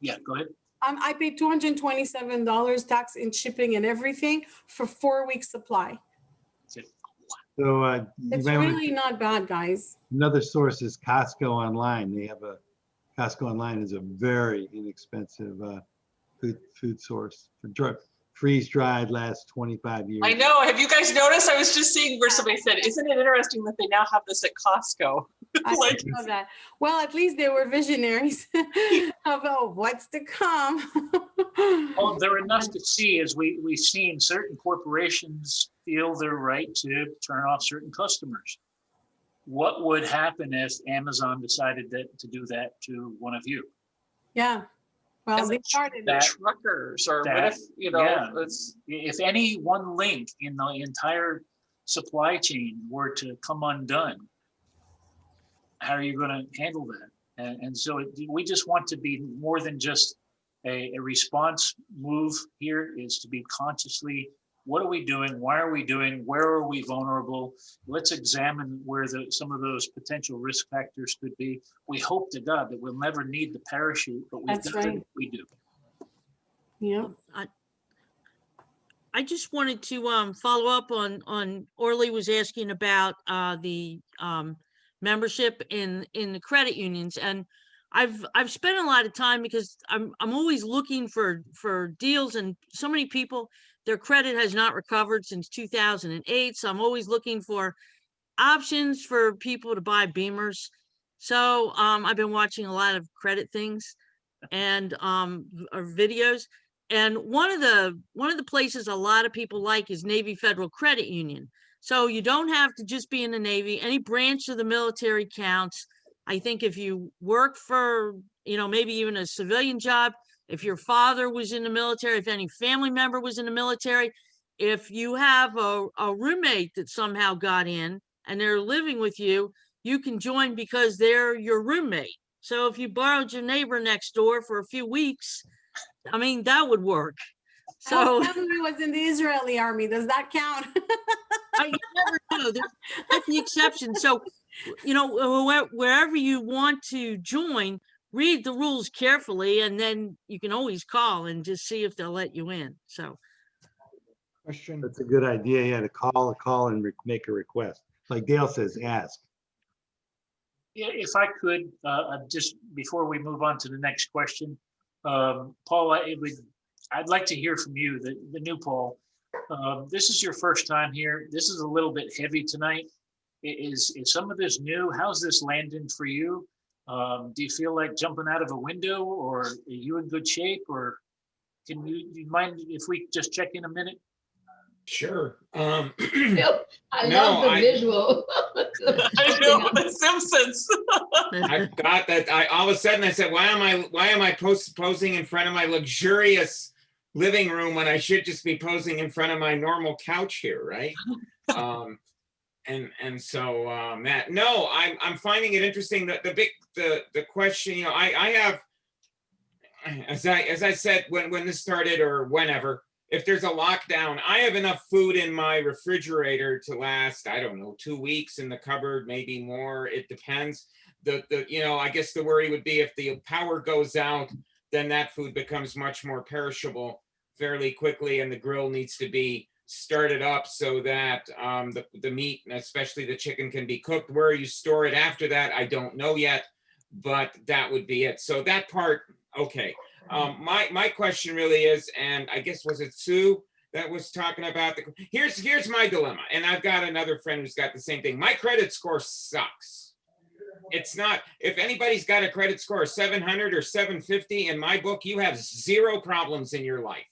Yeah, go ahead. I paid $227 tax and shipping and everything for 4 weeks supply. So you It's might wanna- really not bad, guys. another source is Costco Online. They have a, Costco Online is a very inexpensive food source for freeze dried, lasts 25 years. I know. Have you guys noticed? I was just seeing where somebody said, isn't it interesting that they now have this at Costco? I Like- didn't know that. Well, at least they were visionaries about what's to come. Oh, they're enough to see, as we've seen certain corporations feel their right to turn off certain customers. What would happen if Amazon decided to do that to one of you? Yeah. Well, they started that- it. Truckers, or what that- if, you know, yeah. it's, If any one link in the entire supply chain were to come undone, how are you going to handle that? And so we just want to be more than just a response move here, is to be consciously, what are we doing? Why are we doing? Where are we vulnerable? Let's examine where some of those potential risk factors could be. We hope to God that we'll never need the parachute, but That's right. we do. Yeah. I just wanted to follow up on Orly was asking about the membership in the credit unions, and I've spent a lot of time because I'm always looking for deals, and so many people, their credit has not recovered since 2008, so I'm always looking for options for people to buy Beamers. So I've been watching a lot of credit things and or videos. And one of the places a lot of people like is Navy Federal Credit Union. So you don't have to just be in the Navy. Any branch of the military counts. I think if you work for, maybe even a civilian job, if your father was in the military, if any family member was in the military, if you have a roommate that somehow got in and they're living with you, you can join because they're your roommate. So if you borrowed your neighbor next door for a few weeks, I mean, that would work. So My family was in the Israeli army. Does that count? you never know. That's the exception. So, wherever you want to join, read the rules carefully, and then you can always call and just see if they'll let you in. So, Question. That's a good idea. Yeah, to call and make a request. Like Dale says, ask. Yeah, if I could, just before we move on to the next question, Paul, I'd like to hear from you, the new Paul. This is your first time here. This is a little bit heavy tonight. Is some of this new? How's this landing for you? Do you feel like jumping out of a window, or are you in good shape? Or do you mind if we just check in a minute? Sure. I No, love the visual. I know, the Simpsons. I got that. All of a sudden I said, why am I posing in front of my luxurious living room when I should just be posing in front of my normal couch here, right? And so Matt, no, I'm finding it interesting that the question, I have, as I said when this started or whenever, if there's a lockdown, I have enough food in my refrigerator to last, I don't know, 2 weeks in the cupboard, maybe more. It depends. I guess the worry would be if the power goes out, then that food becomes much more perishable fairly quickly, and the grill needs to be started up so that the meat, especially the chicken, can be cooked. Where you store it after that, I don't know yet, but that would be it. So that part, okay. My question really is, and I guess was it Sue that was talking about here's my dilemma, and I've got another friend who's got the same thing. My credit score sucks. It's not, if anybody's got a credit score of 700 or 750, in my book, you have zero problems in your life.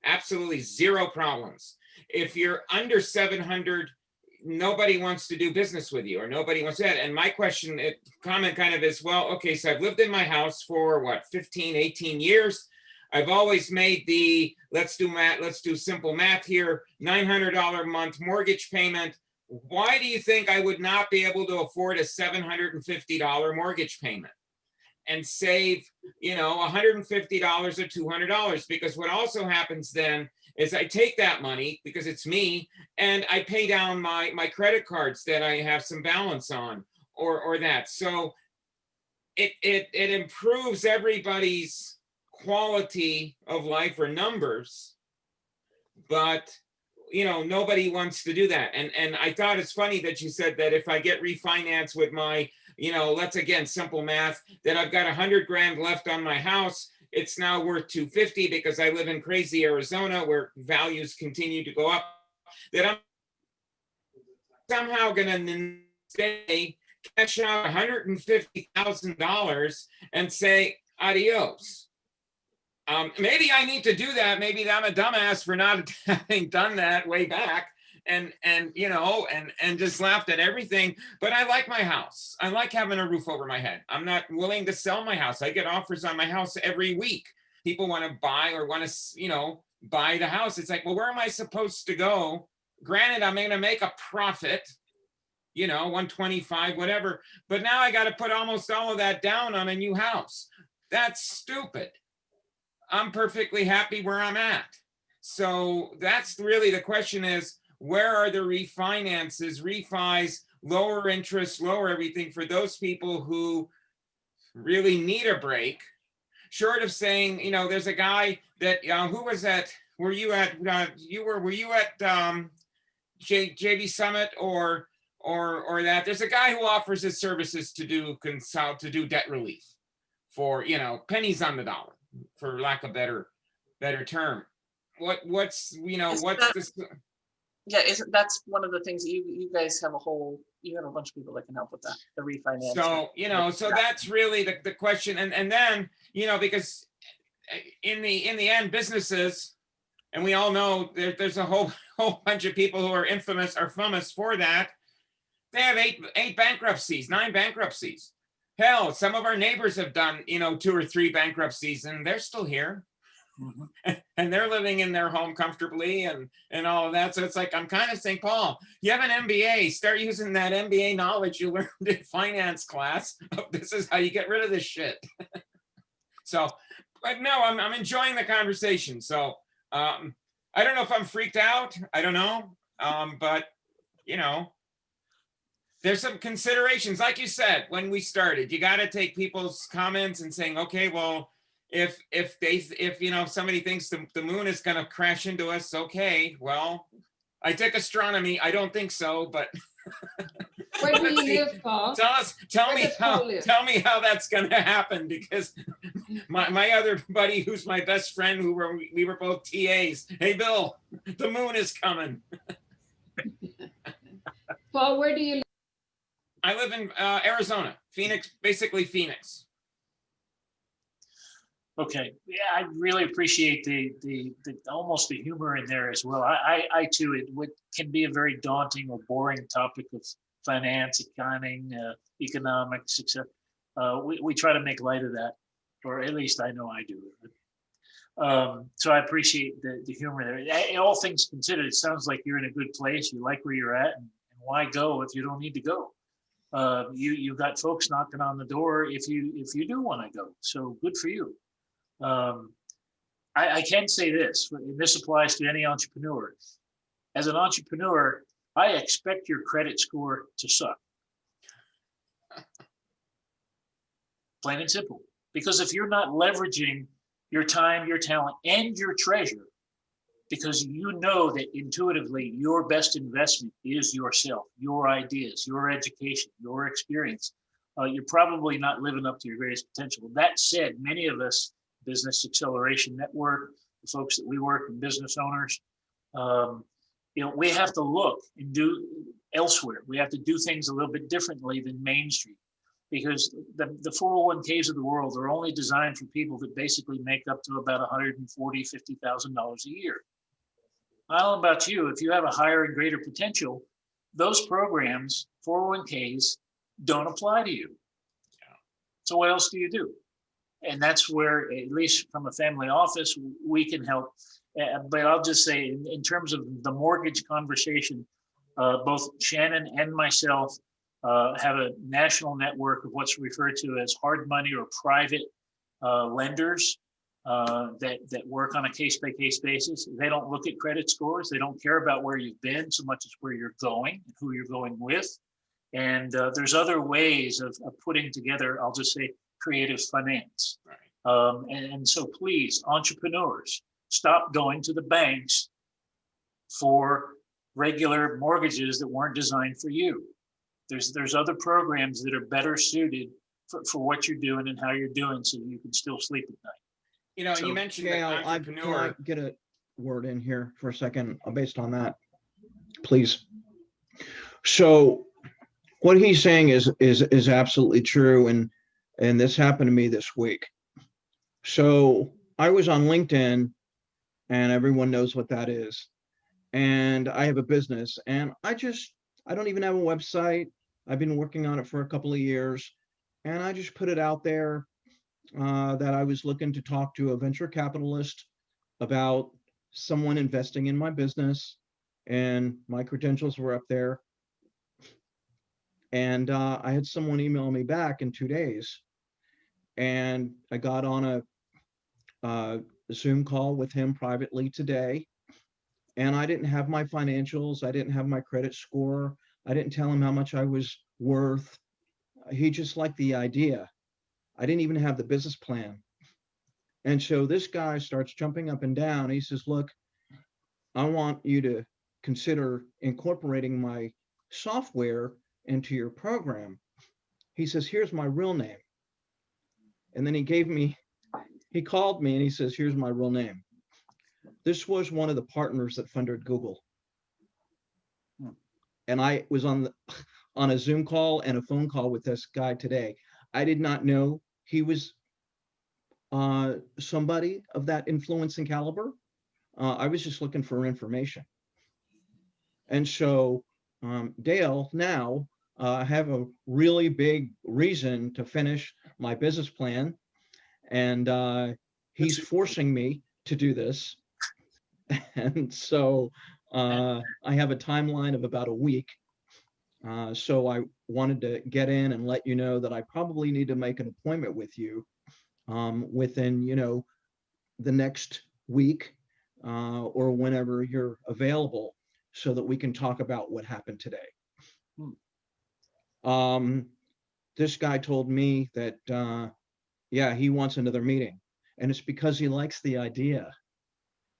Absolutely zero problems. If you're under 700, nobody wants to do business with you, or nobody wants that. And my comment kind of is, well, okay, so I've lived in my house for what, 15, 18 years. I've always made let's do simple math here, $900 a month mortgage payment. Why do you think I would not be able to afford a $750 mortgage payment and save, $150 or $200? Because what also happens then is I take that money, because it's me, and I pay down my credit cards that I have some balance on, or that. So it improves everybody's quality of life or numbers, but nobody wants to do that. And I thought it's funny that you said that if I get refinanced with my, let's again, simple math, that I've got 100 grand left on my house, it's now worth 250 because I live in crazy Arizona where values continue to go up, that I'm somehow going to stay, cash out $150,000 and say adios. Maybe I need to do that. Maybe I'm a dumbass for not having done that way back and just laughed at everything. But I like my house. I like having a roof over my head. I'm not willing to sell my house. I get offers on my house every week. People want to buy or want to, buy the house. It's like, well, where am I supposed to go? Granted, I'm going to make a profit, 125, whatever. But now I got to put almost all of that down on a new house. That's stupid. I'm perfectly happy where I'm at. So that's really the question is, where are the refinances, refis, lower interest, lower everything for those people who really need a break? Short of saying, there's a guy that, who was that? Were you at, were you at JV Summit or that? There's a guy who offers his services to do debt relief for, pennies on the dollar, for lack of better term. What's this? Yeah, that's one of the things that you guys have you have a bunch of people that can help with that, the refinance. So, so that's really the question. And then, because in the end, businesses, and we all know there's a whole bunch of people who are famous for that. They have 8 bankruptcies, 9 bankruptcies. Hell, some of our neighbors have done, 2 or 3 bankruptcies, and they're still here. Mm-hmm. And they're living in their home comfortably and all of that. So it's like, I'm kind of saying, Paul, you have an MBA, start using that MBA knowledge you learned in finance class. This is how you get rid of this shit. So, but no, I'm enjoying the conversation. So I don't know if I'm freaked out. I don't know. But, there's some considerations. Like you said, when we started, you got to take people's comments and saying, okay, well, if somebody thinks the moon is going to crash into us, okay, well, I took astronomy. I don't think so, but Where do you live, Paul? Tell me how that's going to happen, because my other buddy, who's my best friend, we were both TAs. Hey, Bill, the moon is coming. Paul, where do you live? I live in Arizona, Phoenix, basically Phoenix. Okay, yeah, I really appreciate the almost the humor in there as well. I too, can be a very daunting or boring topic of finance, accounting, economics, etc. We try to make light of that, or at least I know I do. So I appreciate the humor there. All things considered, it sounds like you're in a good place. You like where you're at, and why go if you don't need to go? You've got folks knocking on the door if you do want to go. So good for you. I can say this, and this applies to any entrepreneur. As an entrepreneur, I expect your credit score to suck. Plain and simple. Because if you're not leveraging your time, your talent, and your treasure, because you know that intuitively your best investment is yourself, your ideas, your education, your experience, you're probably not living up to your greatest potential. That said, many of us, Business Acceleration Network, the folks that we work with, business owners, we have to look and do elsewhere. We have to do things a little bit differently than Main Street, because the 401ks of the world are only designed for people that basically make up to about $140,000-$150,000 a year. I don't know about you, if you have a higher and greater potential, those programs, 401ks, don't apply to you. So what else do you do? And that's where, at least from a family office, we can help. But I'll just say, in terms of the mortgage conversation, both Shannon and myself have a national network of what's referred to as hard money or private lenders that work on a case-by-case basis. They don't look at credit scores. They don't care about where you've been so much as where you're going and who you're going with. And there's other ways of putting together, I'll just say, creative finance. Right. And so please, entrepreneurs, stop going to the banks for regular mortgages that weren't designed for you. There's other programs that are better suited for what you're doing and how you're doing, so you can still sleep at night. You know, and So, you mentioned the Gail, can I entrepreneur. get a word in here for a second based on that, please? So what he's saying is absolutely true, and this happened to me this week. So I was on LinkedIn, and everyone knows what that is. And I have a business, and I don't even have a website. I've been working on it for a couple of years, and I just put it out there that I was looking to talk to a venture capitalist about someone investing in my business, and my credentials were up there. And I had someone email me back in 2 days, and I got on a Zoom call with him privately today. And I didn't have my financials. I didn't have my credit score. I didn't tell him how much I was worth. He just liked the idea. I didn't even have the business plan. And so this guy starts jumping up and down. He says, look, I want you to consider incorporating my software into your program. He says, here's my real name. And then he called me and he says, here's my real name. This was one of the partners that funded Google. And I was on a Zoom call and a phone call with this guy today. I did not know he was somebody of that influence and caliber. I was just looking for information. And so, Dale, now I have a really big reason to finish my business plan. And he's forcing me to do this. And so I have a timeline of about a week. So I wanted to get in and let you know that I probably need to make an appointment with you within, the next week or whenever you're available, so that we can talk about what happened today. This guy told me that, yeah, he wants another meeting, and it's because he likes the idea.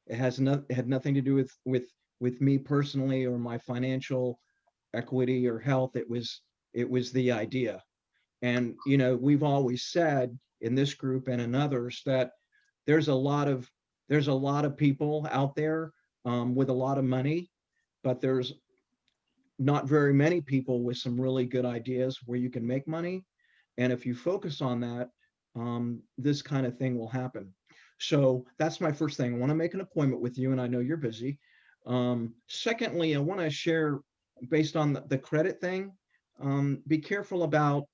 It had nothing to do with me personally or my financial equity or health. It was the idea. And we've always said in this group and in others that there's a lot of people out there with a lot of money, but there's not very many people with some really good ideas where you can make money. And if you focus on that, this kind of thing will happen. So that's my first thing. I want to make an appointment with you, and I know you're busy. Secondly, I want to share, based on the credit thing, be careful about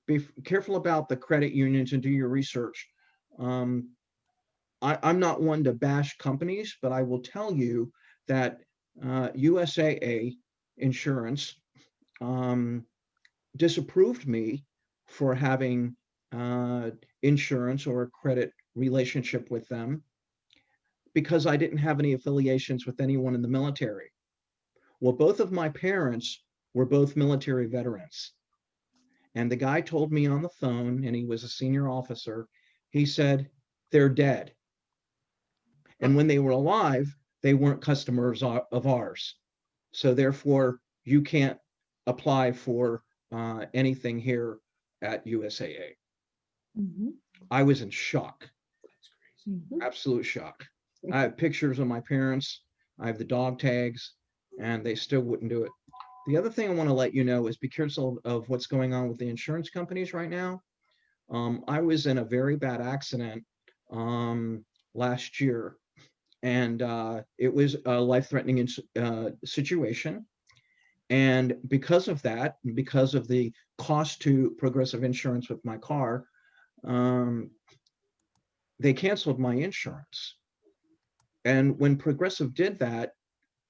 the credit unions and do your research. I'm not one to bash companies, but I will tell you that USAA Insurance disapproved me for having insurance or a credit relationship with them because I didn't have any affiliations with anyone in the military. Well, both of my parents were both military veterans. And the guy told me on the phone, and he was a senior officer, he said, they're dead. And when they were alive, they weren't customers of ours. So therefore, you can't apply for anything here at USAA. I was in shock. Absolute shock. I have pictures of my parents. I have the dog tags, and they still wouldn't do it. The other thing I want to let you know is be careful of what's going on with the insurance companies right now. I was in a very bad accident last year, and it was a life-threatening situation. And because of that, because of the cost to Progressive Insurance with my car, they canceled my insurance. And when Progressive did that,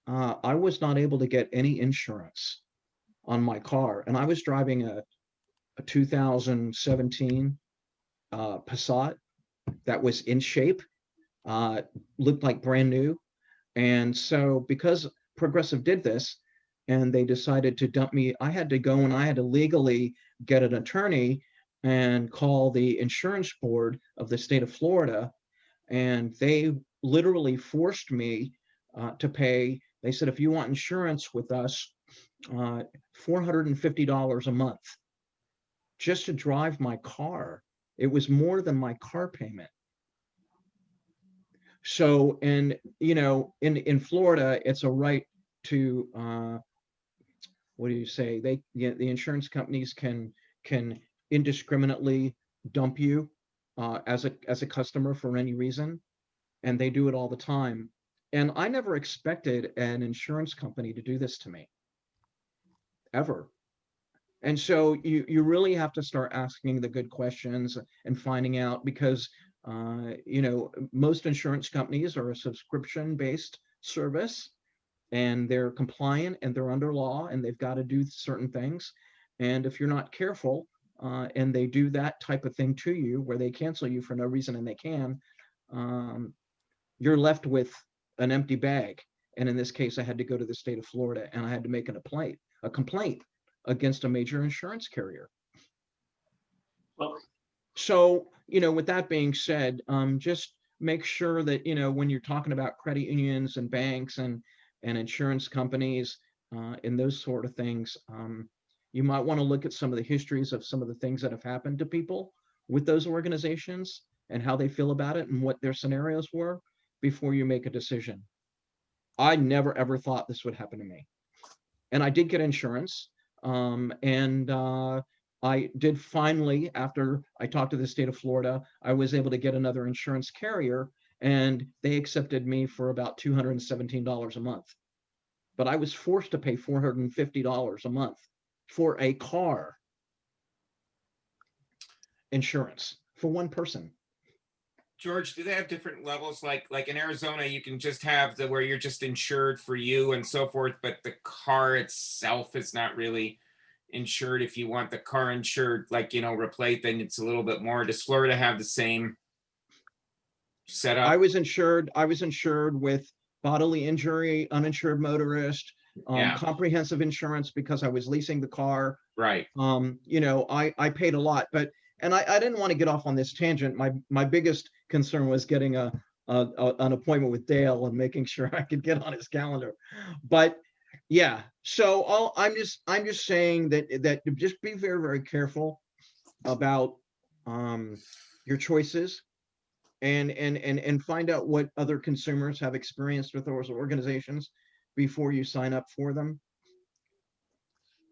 I was not able to get any insurance on my car. And I was driving a 2017 Passat that was in shape, looked like brand new. And so because Progressive did this and they decided to dump me, I had to go and I had to legally get an attorney and call the insurance board of the state of Florida. And they literally forced me to pay. They said, if you want insurance with us, $450 a month just to drive my car. It was more than my car payment. So, and in Florida, it's a right to what do you say? The insurance companies can indiscriminately dump you as a customer for any reason, and they do it all the time. And I never expected an insurance company to do this to me, ever. And so you really have to start asking the good questions and finding out, because most insurance companies are a subscription-based service, and they're compliant and they're under law and they've got to do certain things. And if you're not careful and they do that type of thing to you, where they cancel you for no reason, and they can, you're left with an empty bag. And in this case, I had to go to the state of Florida and I had to make a complaint against a major insurance carrier. Well, so, with that being said, just make sure that, when you're talking about credit unions and banks and insurance companies and those sort of things, you might want to look at some of the histories of some of the things that have happened to people with those organizations and how they feel about it and what their scenarios were before you make a decision. I never, ever thought this would happen to me. And I did get insurance. I did finally, after I talked to the state of Florida, I was able to get another insurance carrier, and they accepted me for about $217 a month. But I was forced to pay $450 a month for a car insurance for one person. George, do they have different levels? Like in Arizona, you can just have where you're just insured for you and so forth, but the car itself is not really insured. If you want the car insured, replaced, then it's a little bit more. Does Florida have the same setup? I was insured with bodily injury, uninsured motorist, comprehensive insurance because I was leasing the car. Right. I paid a lot, and I didn't want to get off on this tangent. My biggest concern was getting an appointment with Dale and making sure I could get on his calendar. But yeah, so I'm just saying that just be very, very careful about your choices and find out what other consumers have experienced with those organizations before you sign up for them.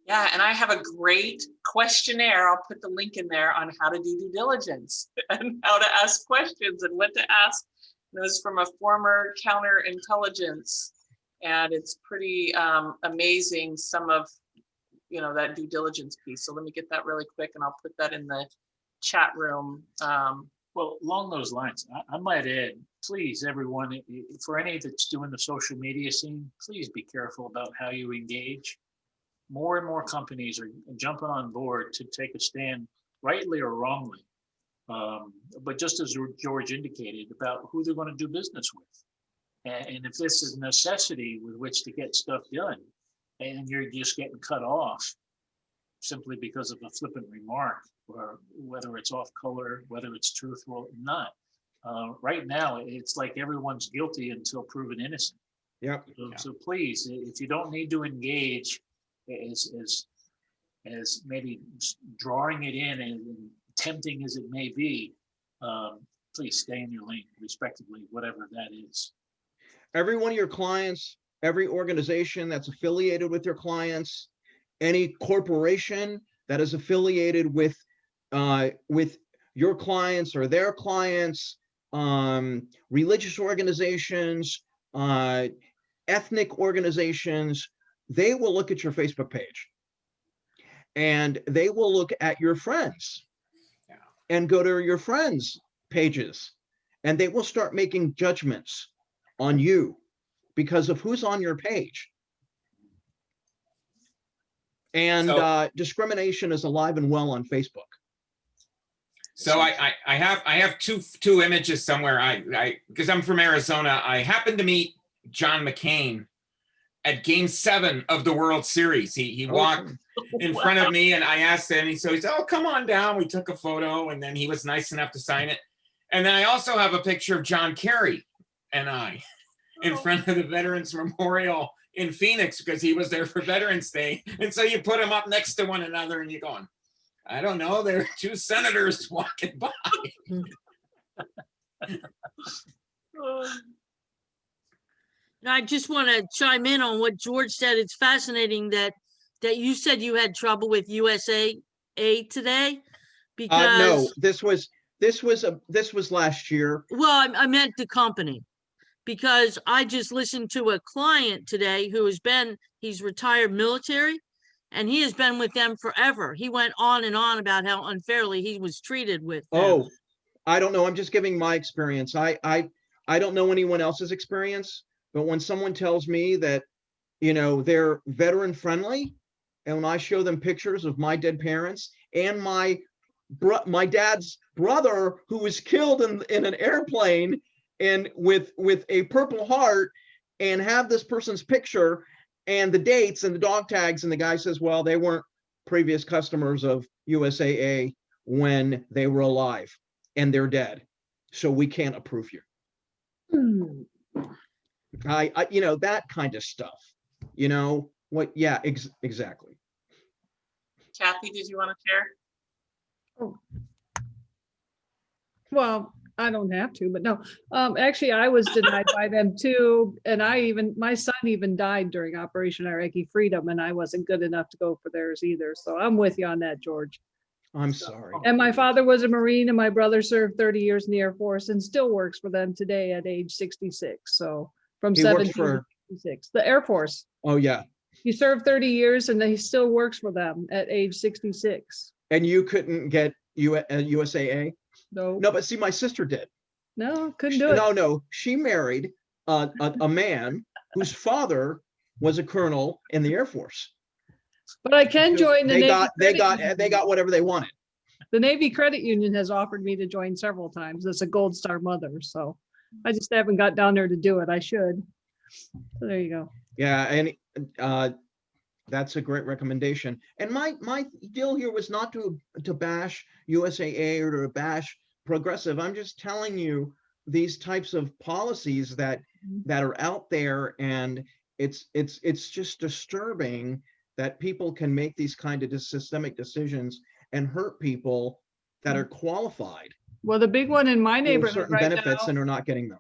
Yeah, and I have a great questionnaire. I'll put the link in there on how to do due diligence and how to ask questions and what to ask. It was from a former counterintelligence, and it's pretty amazing, some of that due diligence piece. So let me get that really quick, and I'll put that in the chat room. Well, along those lines, I might add, please, everyone, for any that's doing the social media scene, please be careful about how you engage. More and more companies are jumping on board to take a stand, rightly or wrongly. But just as George indicated, about who they're going to do business with. And if this is a necessity with which to get stuff done, and you're just getting cut off simply because of a flippant remark, or whether it's off color, whether it's truthful or not. Right now, it's like everyone's guilty until proven innocent. Yep. So please, if you don't need to engage as maybe drawing it in and tempting as it may be, please stay in your lane, respectively, whatever that is. Every one of your clients, every organization that's affiliated with your clients, any corporation that is affiliated with your clients or their clients, religious organizations, ethnic organizations, they will look at your Facebook page and they will look at your friends and go to your friends' pages, and they will start making judgments on you because of who's on your page. And discrimination is alive and well on Facebook. So I have two images somewhere. Because I'm from Arizona, I happened to meet John McCain at Game 7 of the World Series. He walked in front of me, and I asked him, so he said, "Oh, come on down." We took a photo, and then he was nice enough to sign it. And then I also have a picture of John Kerry and I in front of the Veterans Memorial in Phoenix, because he was there for Veterans Day. And so you put them up next to one another and you're going, I don't know, there are two senators walking by. I just want to chime in on what George said. It's fascinating that you said you had trouble with USAA today, because No, this was last year. well, I meant the company, because I just listened to a client today who he's retired military, and he has been with them forever. He went on and on about how unfairly he was treated with them. Oh, I don't know. I'm just giving my experience. I don't know anyone else's experience, but when someone tells me that, they're veteran friendly, and when I show them pictures of my dead parents and my dad's brother who was killed in an airplane and with a Purple Heart, and have this person's picture and the dates and the dog tags, and the guy says, well, they weren't previous customers of USAA when they were alive and they're dead, so we can't approve you. I that kind of stuff, what? Yeah, exactly. Kathy, did you want to share? Well, I don't have to, but no. Actually, I was denied by them too. And my son even died during Operation Iraqi Freedom, and I wasn't good enough to go for theirs either. So I'm with you on that, George. I'm sorry. And my father was a Marine, and my brother served 30 years in the Air Force and still works for them today at age 66. So from He works 17 for- to 66, the Air Force. Oh, yeah. He served 30 years and he still works for them at age 66. And you couldn't get USAA? No, No, but see, my sister did. no, couldn't do it. No, she married a man whose father was a colonel in the Air Force. But I can join the They Navy. got Credit they got whatever they wanted. The Navy Credit Union has offered me to join several times as a Gold Star mother, so I just haven't got down there to do it. I should. So there you go. Yeah, and that's a great recommendation. And my deal here was not to bash USAA or to bash progressive. I'm just telling you these types of policies that are out there, and it's just disturbing that people can make these kind of systemic decisions and hurt people that are qualified Well, the big one in my for neighborhood certain right benefits now, and are not getting them.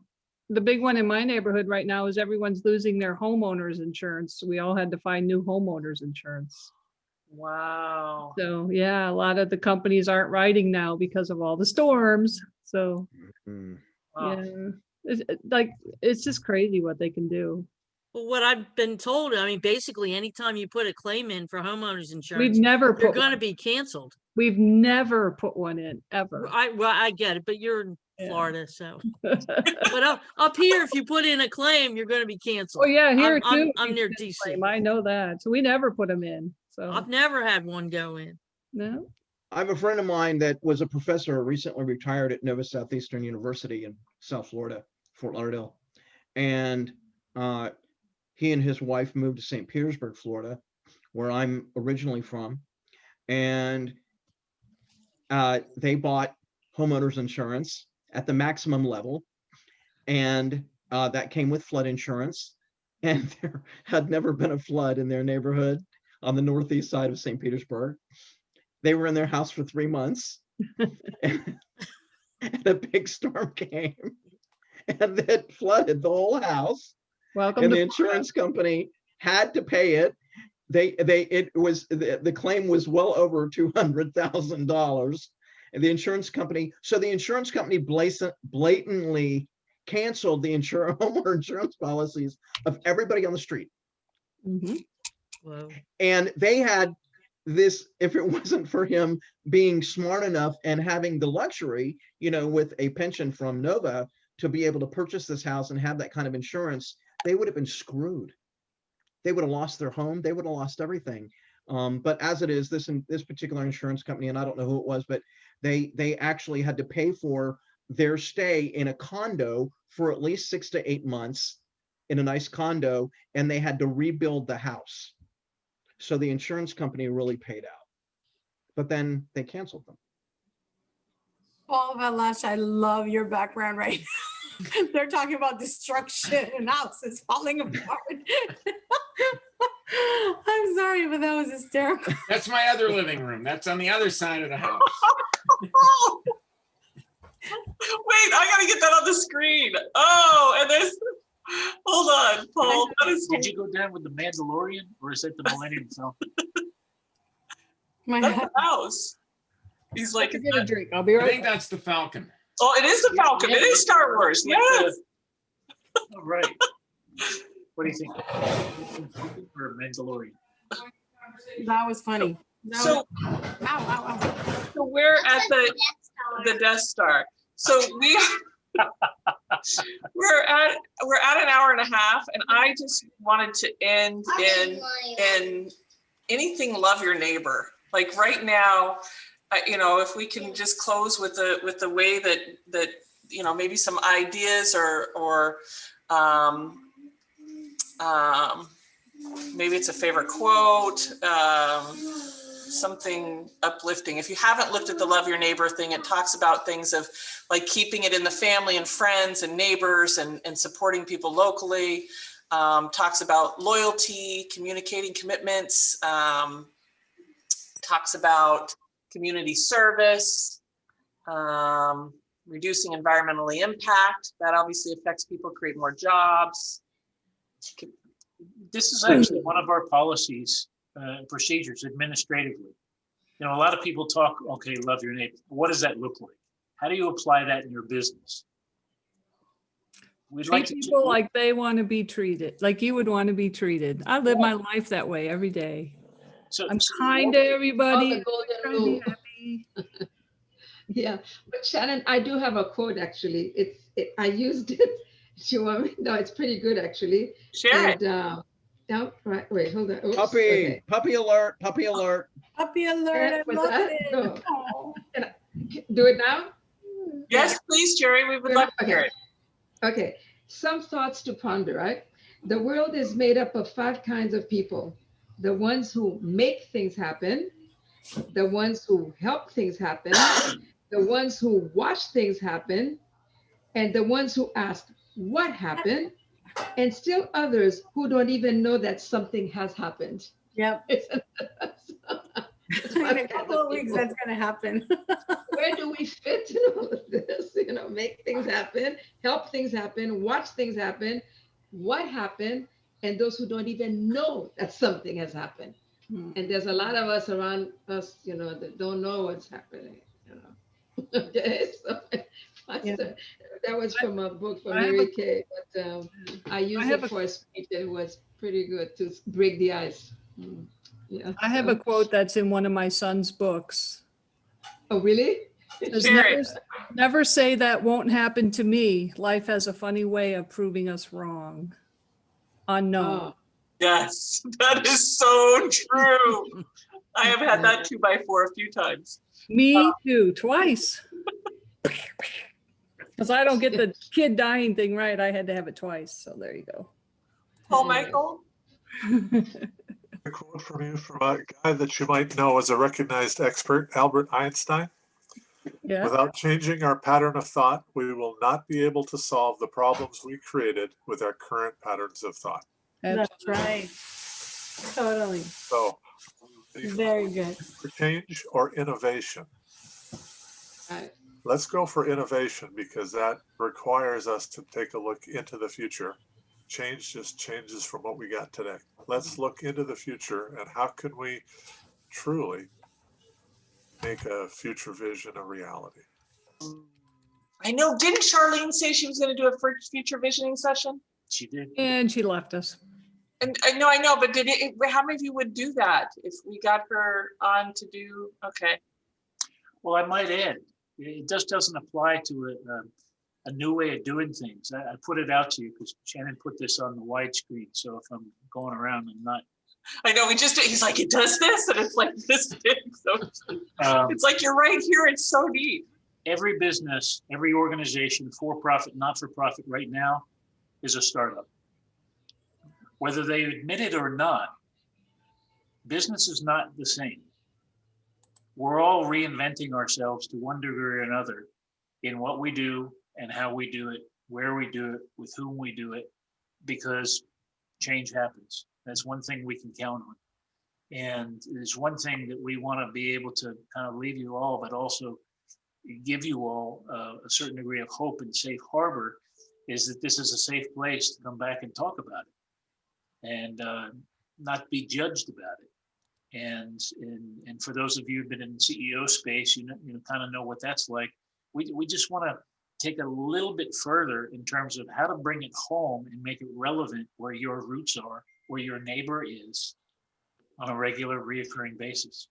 the big one in my neighborhood right now is everyone's losing their homeowners insurance. We all had to find new homeowners insurance. Wow. So yeah, a lot of the companies aren't writing now because of all the storms. So Mm. Wow. yeah, it's just crazy what they can do. Well, what I've been told, I mean, basically, anytime you put a claim in for homeowners We've insurance, never you're put going to one, be canceled. we've never put one in ever. I get it, but you're in Yeah. Florida, so. But up here, if you put in a claim, you're going to be canceled. Oh yeah, here I'm too. I'm you near can DC. claim. I know that. So we never put them in. So I've never had one go in. no. I have a friend of mine that was a professor, recently retired at Nova Southeastern University in South Florida, Fort Lauderdale. And he and his wife moved to St. Petersburg, Florida, where I'm originally from. And they bought homeowners insurance at the maximum level. And that came with flood insurance. And there had never been a flood in their neighborhood on the northeast side of St. Petersburg. They were in their house for 3 months. And a big storm came and it flooded the whole house. Welcome And to the insurance company had to pay it. The claim was well over $200,000. And the insurance company blatantly canceled the homeowner insurance policies of everybody on the street. Mhm. Whoa. And they had this, if it wasn't for him being smart enough and having the luxury, with a pension from Nova, to be able to purchase this house and have that kind of insurance, they would have been screwed. They would have lost their home. They would have lost everything. But as it is, this particular insurance company, and I don't know who it was, but they actually had to pay for their stay in a condo for at least 6 to 8 months in a nice condo, and they had to rebuild the house. So the insurance company really paid out. But then they canceled them. Paul Valash, I love your background right now. They're talking about destruction and houses falling apart. I'm sorry, but that was hysterical. That's my other living room. That's on the other side of the house. Wait, I gotta get that on the screen. Oh, and there's, hold on, Paul. That is, Did you go down with the Mandalorian or is that the Millennium Falcon? that's the house. He's like, Get a drink. I'll be I right think back. that's the Falcon. oh, it is the Falcon. It is Star Wars. Like Yes. All right. What do you think? Or Mandalorian? That was funny. That So, was, ow, ow, ow. so we're at the Death Star. So we're at an hour and a half, and I just wanted to end in anything love your neighbor. Like right now, you know, if we can just close with the way that you know, maybe some ideas or maybe it's a favorite quote, something uplifting. If you haven't looked at the love your neighbor thing, it talks about things of like keeping it in the family and friends and neighbors and supporting people locally. Talks about loyalty, communicating commitments, talks about community service, reducing environmental impact. That obviously affects people, create more jobs. This is actually one of our policies, procedures administratively. You know, a lot of people talk, okay, love your neighbor. What does that look like? How do you apply that in your business? We'd like Treat to people like they want to be treated, like you would want to be treated. I live my life that way every day. So, I'm so kind to everybody. the golden Try to be rule. happy. Yeah, but Shannon, I do have a quote actually. I used it. Do you want me? No, it's pretty good actually. Share it. And no, right, wait, hold on. Oops, Puppy, okay. puppy alert, puppy alert. Puppy alert. I Was love that? it. No. Aw. Do it now? Yes, please, Jerry. We would love to hear it. Okay, some thoughts to ponder, right? The world is made up of 5 kinds of people. The ones who make things happen, the ones who help things happen, the ones who watch things happen, and the ones who ask what happened, and still others who don't even know that something has happened. Yep. It's In five a kinds couple of weeks, people. that's gonna happen. Where do we fit in all of this? You know, make things happen, help things happen, watch things happen, what happened, and those who don't even know that something has happened. And there's a lot of us around us, you know, that don't know what's happening, you know. Okay, so Yeah. that was from a book from I have Mary Kay, but I used have it a- for a speech. It was pretty good to break the ice. Yeah. I have a quote that's in one of my son's books. Oh, really? It says, Share never, it. never say that won't happen to me. Life has a funny way of proving us wrong. Unknown. Oh, Yes, that is so true. I have had that 2x4 a few times. Me too, twice. Because I don't get the kid dying thing right. I had to have it twice. So there you go. Paul Michael? A quote from you from a guy that you might know as a recognized expert, Albert Einstein. Yeah. Without changing our pattern of thought, we will not be able to solve the problems we created with our current patterns of thought. That's right. Totally. So, Very good. for change or innovation? right. Let's go for innovation because that requires us to take a look into the future. Change just changes from what we got today. Let's look into the future and how can we truly make a future vision a reality? I know, didn't Charlene say she was going to do a future visioning session? she did. And she left us. And I know, but how many of you would do that if we got her on to do, okay. Well, I might add, it just doesn't apply to a new way of doing things. I put it out to you because Shannon put this on the widescreen. So if I'm going around, I'm not. I know, he's like, it does this, and it's like this big. So it's like, you're right here, it's so neat. Every business, every organization, for-profit, not-for-profit right now is a startup. Whether they admit it or not, Business is not the same. We're all reinventing ourselves to one degree or another in what we do and how we do it, where we do it, with whom we do it, because change happens. That's one thing we can count on. And there's one thing that we want to be able to kind of leave you all, but also give you all a certain degree of hope and safe harbor, is that this is a safe place to come back and talk about it and not be judged about it. And for those of you who've been in the CEO space, you kind of know what that's like. We just want to take a little bit further in terms of how to bring it home and make it relevant where your roots are, where your neighbor is on a regular, reoccurring basis.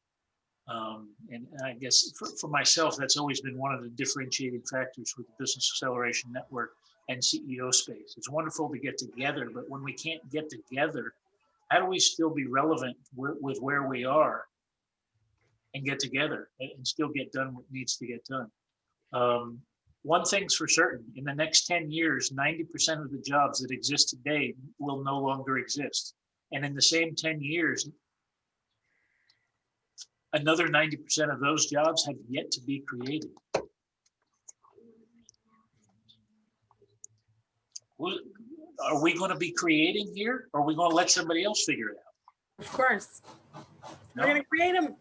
And I guess for myself, that's always been one of the differentiating factors with the Business Acceleration Network and CEO space. It's wonderful to get together, but when we can't get together, how do we still be relevant with where we are and get together and still get done what needs to get done? One thing's for certain, in the next 10 years, 90% of the jobs that exist today will no longer exist. And in the same 10 years, another 90% of those jobs have yet to be created. Are we going to be creating here, or are we going to let somebody else figure it out? Of course. No? We're going to create them.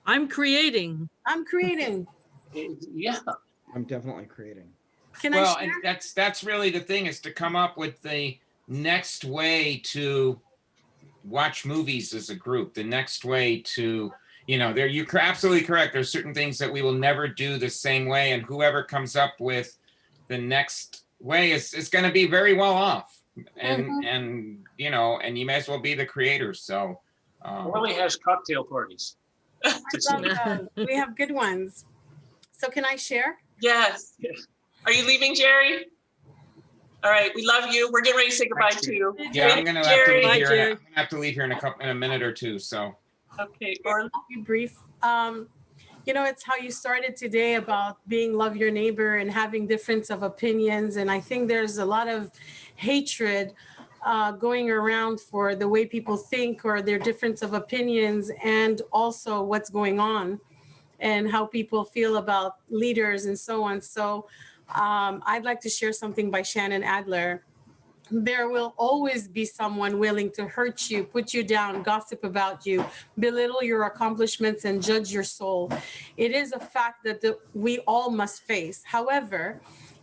I'm creating. I'm creating. Yeah. I'm definitely creating. Can I Well, share? and that's really the thing, is to come up with the next way to watch movies as a group, the next way to, you're absolutely correct. There's certain things that we will never do the same way, and whoever comes up with the next way is going to be very well off. And you may as well be the creators. So Orly has cocktail parties. I love those. We have good ones. So can I share? Yes. Are you leaving, Jerry? All right, we love you. We're getting ready to say goodbye to you. yeah, I'm gonna have to Jerry. leave Bye, here. Jerry. I'm gonna have to leave here in a minute or two. So Okay, or I'll be brief. It's how you started today about being love your neighbor and having difference of opinions. And I think there's a lot of hatred going around for the way people think or their difference of opinions, and also what's going on and how people feel about leaders and so on. So I'd like to share something by Shannon Adler. There will always be someone willing to hurt you, put you down, gossip about you, belittle your accomplishments, and judge your soul. It is a fact that we all must face. However,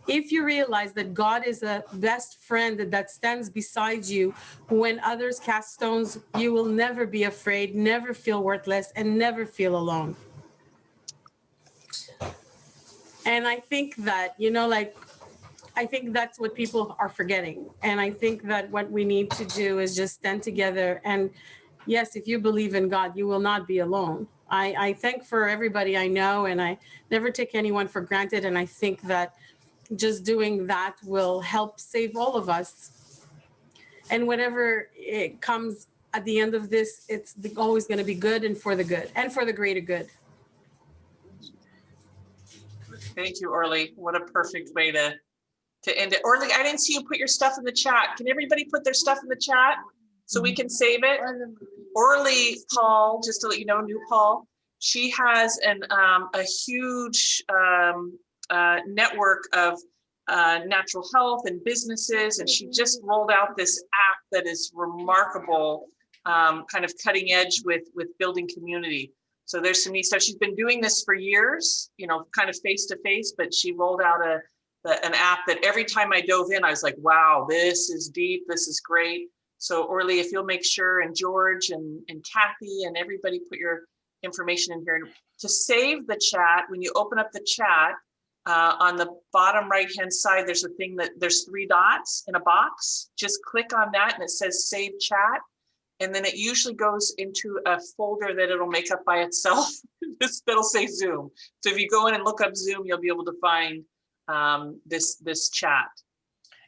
if you realize that God is a best friend that stands beside you when others cast stones, you will never be afraid, never feel worthless, and never feel alone. And I think that, I think that's what people are forgetting. And I think that what we need to do is just stand together. And yes, if you believe in God, you will not be alone. I thank for everybody I know, and I never take anyone for granted. And I think that just doing that will help save all of us. And whatever it comes at the end of this, it's always going to be good and for the good and for the greater good. thank you, Orly. What a perfect way to end it. Orly, I didn't see you put your stuff in the chat. Can everybody put their stuff in the chat so we can save it? Orly, Paul, just to let you know, new Paul, she has a huge network of natural health and businesses, and she just rolled out this app that is remarkable, kind of cutting edge with building community. So there's some neat stuff. She's been doing this for years, kind of face to face, but she rolled out an app that every time I dove in, I was like, wow, this is deep, this is great. So Orly, if you'll make sure, and George and Kathy and everybody, put your information in here. To save the chat, when you open up the chat, on the bottom right-hand side, there's a thing that there's 3 dots in a box. Just click on that and it says save chat. And then it usually goes into a folder that it'll make up by itself. That'll say Zoom. So if you go in and look up Zoom, you'll be able to find this chat.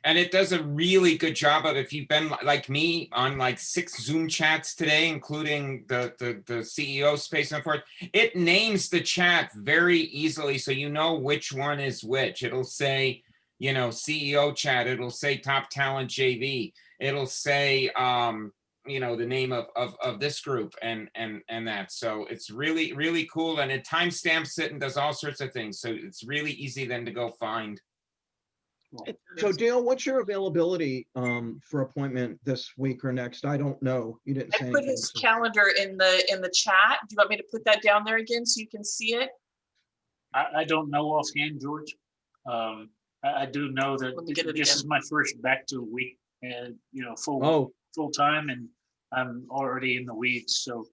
And it does a really good job of, if you've been like me on like 6 Zoom chats today, including the CEO space and so forth, it names the chat very easily, so you know which one is which. It'll say, CEO chat. It'll say top talent JV. It'll say you know, the name of this group and that. So it's really, really cool. And it timestamps it and does all sorts of things. So it's really easy then to go find. So Dale, what's your availability for appointment this week or next? I don't know. You didn't I say put anything. his so- calendar in the chat. Do you want me to put that down there again so you can see it? I don't know offhand, George. I do know that Let me get it this again. is my first back to week and, you know, Oh, full time, and I'm already in the weeds. So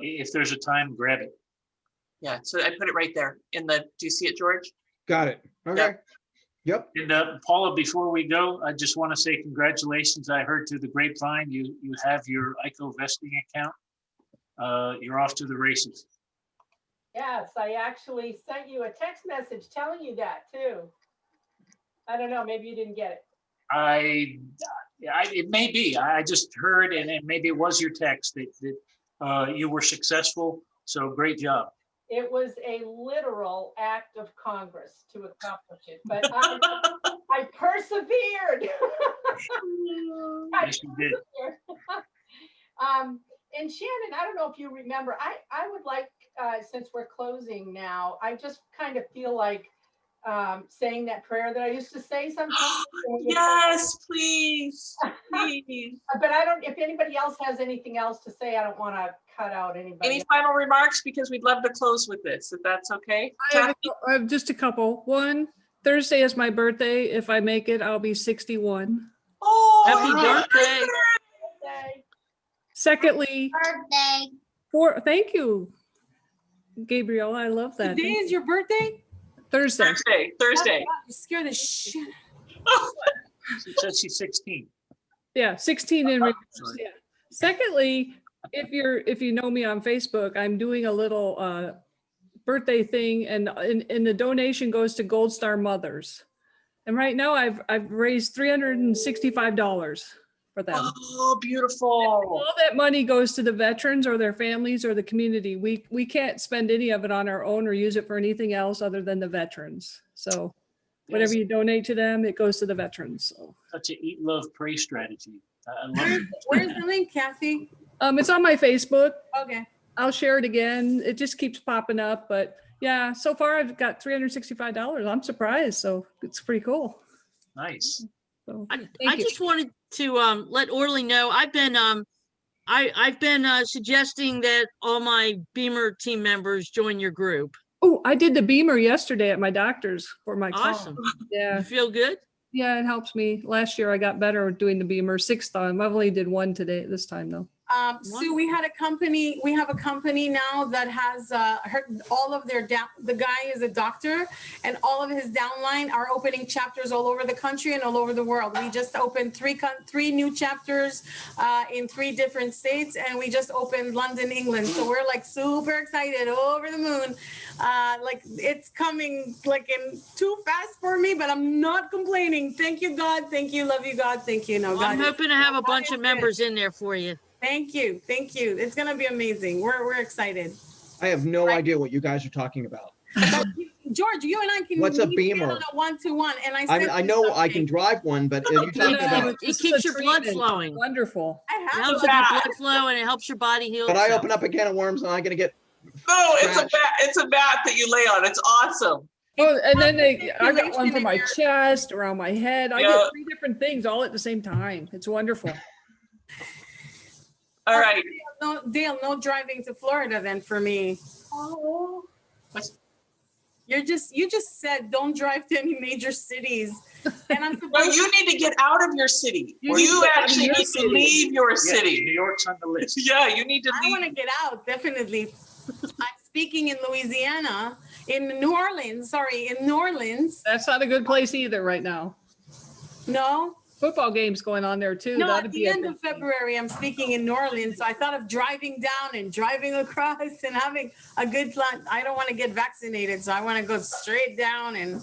if there's a time, grab it. Yeah, so I put it right there in the, do you see it, George? got it. Okay. Yep. And Paula, before we go, I just want to say congratulations. I heard through the grapevine, you have your ICO vesting account. You're off to the races. Yes, I actually sent you a text message telling you that too. I don't know, maybe you didn't get it. It may be. I just heard, and maybe it was your text that you were successful. So great job. It was a literal act of Congress to accomplish it, but I persevered. Yes, you did. And Shannon, I don't know if you remember, I would like, since we're closing now, I just kind of feel like saying that prayer that I used to say sometimes. Yes, please, please. But I don't, if anybody else has anything else to say, I don't want to cut out anybody. Any final remarks? Because we'd love to close with this, if that's okay. I have just a couple. One, Thursday is my birthday. If I make it, I'll be 61. Oh, Happy birthday. Secondly, thank you, Gabriel. I love that. Today is your birthday? Thursday. Thursday. You scare the shit. She said she's 16. Yeah, 16 in reverse. Sorry. Yeah. Secondly, if you know me on Facebook, I'm doing a little birthday thing, and the donation goes to Gold Star Mothers. And right now I've raised $365 for them. Oh, beautiful. All that money goes to the veterans or their families or the community. We can't spend any of it on our own or use it for anything else other than the veterans. So whatever Yes, you donate to them, it goes to the veterans. So such a eat, love, pray strategy. I love it. Where's the link, Kathy? it's on my Facebook. Okay. I'll share it again. It just keeps popping up, but yeah, so far I've got $365. I'm surprised. So it's pretty cool. Nice. So I thank you. just wanted to let Orly know I've been I've been suggesting that all my Beamer team members join your group. Oh, I did the Beamer yesterday at my doctor's for my cough. Awesome. Yeah. You feel good? Yeah, it helps me. Last year I got better at doing the Beamer 6th time. I've only did one today this time though. Sue, we have a company now that has all of their the guy is a doctor, and all of his downline are opening chapters all over the country and all over the world. We just opened three new chapters in 3 different states, and we just opened London, England. So we're like super excited, over the moon. Like it's coming like in too fast for me, but I'm not complaining. Thank you, God. Thank you. Love you, God. Thank you. No, Well, I'm God. hoping to have a bunch God of is members in there for you. Thank you. Thank you. It's going to be amazing. We're excited. I have no idea what you guys are talking about. But George, you and I can What's a meet Beamer? on a 1-to-1. And I know I can drive one, but are you talking about? It keeps your blood flowing. Wonderful. I It have helps one. with your blood flow and it helps your body heal. But I itself. open up a can of worms and I'm gonna get. No, it's a Scratch. bat. It's a bat that you lay on. It's awesome. Oh, and then I got one for in my your- chest, around my head. I Yeah. get 3 different things all at the same time. It's wonderful. All right. No, Dale, no driving to Florida then for me. Oh, You just said don't drive to any major cities. And I'm Well, supposed you need to get out of your city. You need to You get out of actually your need to city. leave your Yeah, city. New York's on the list. Yeah, you need to I want leave. to get out, definitely. I'm speaking in Louisiana, in New Orleans, That's not a good place either right now. No, Football games going on there too. no, That'd at be the a end good of thing. February, I'm speaking in New Orleans. So I thought of driving down and driving across and having a good time. I don't want to get vaccinated, so I want to go straight down and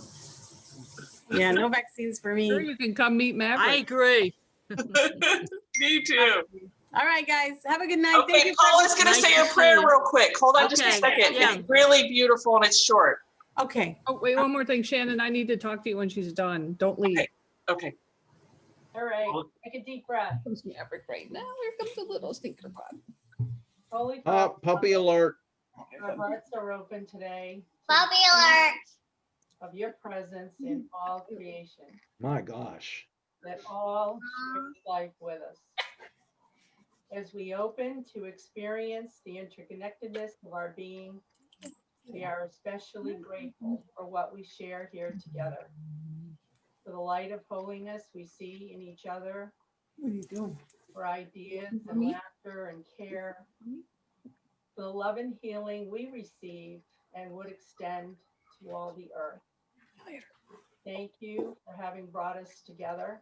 yeah, no vaccines for Sure, me. you can come meet I Maverick. agree. Me too. All right, guys, have a good night. Thank Okay, you for Paula's gonna Nice say to a see prayer you. real quick. Hold on just a Okay, second. yeah. It's really beautiful and it's short. Okay. Oh, wait, one more thing, Shannon. I need to talk to you when she's done. Don't leave. Okay. All right, take a deep breath. Comes Maverick right now. Here comes a little stinker pot. Holy Puppy alert. Our hearts are open today. Puppy alert. Of your presence in all creation. My gosh. That all share life with us. As we open to experience the interconnectedness of our being, we are especially grateful for what we share here together. For the light of holiness we see in each other. What are you doing? For ideas and laughter and care. For the love and healing we receive and would extend to all the earth. Thank you for having brought us together.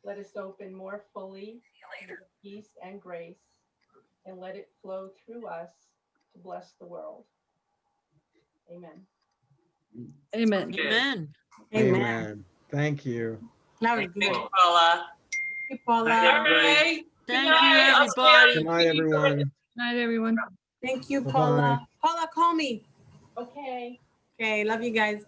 Let us open more fully to peace and grace, and let it flow through us to bless the world. Amen. Amen. Okay. Amen. Amen. Thank you. That was Thank good. you, Paula. Thank you, All Paula. right. Good Thank you, night. I'll stay on everybody. Good night, everyone. Night, everyone. Thank you, Bye-bye. Paula. Paula, call me. Okay. Okay, love you guys.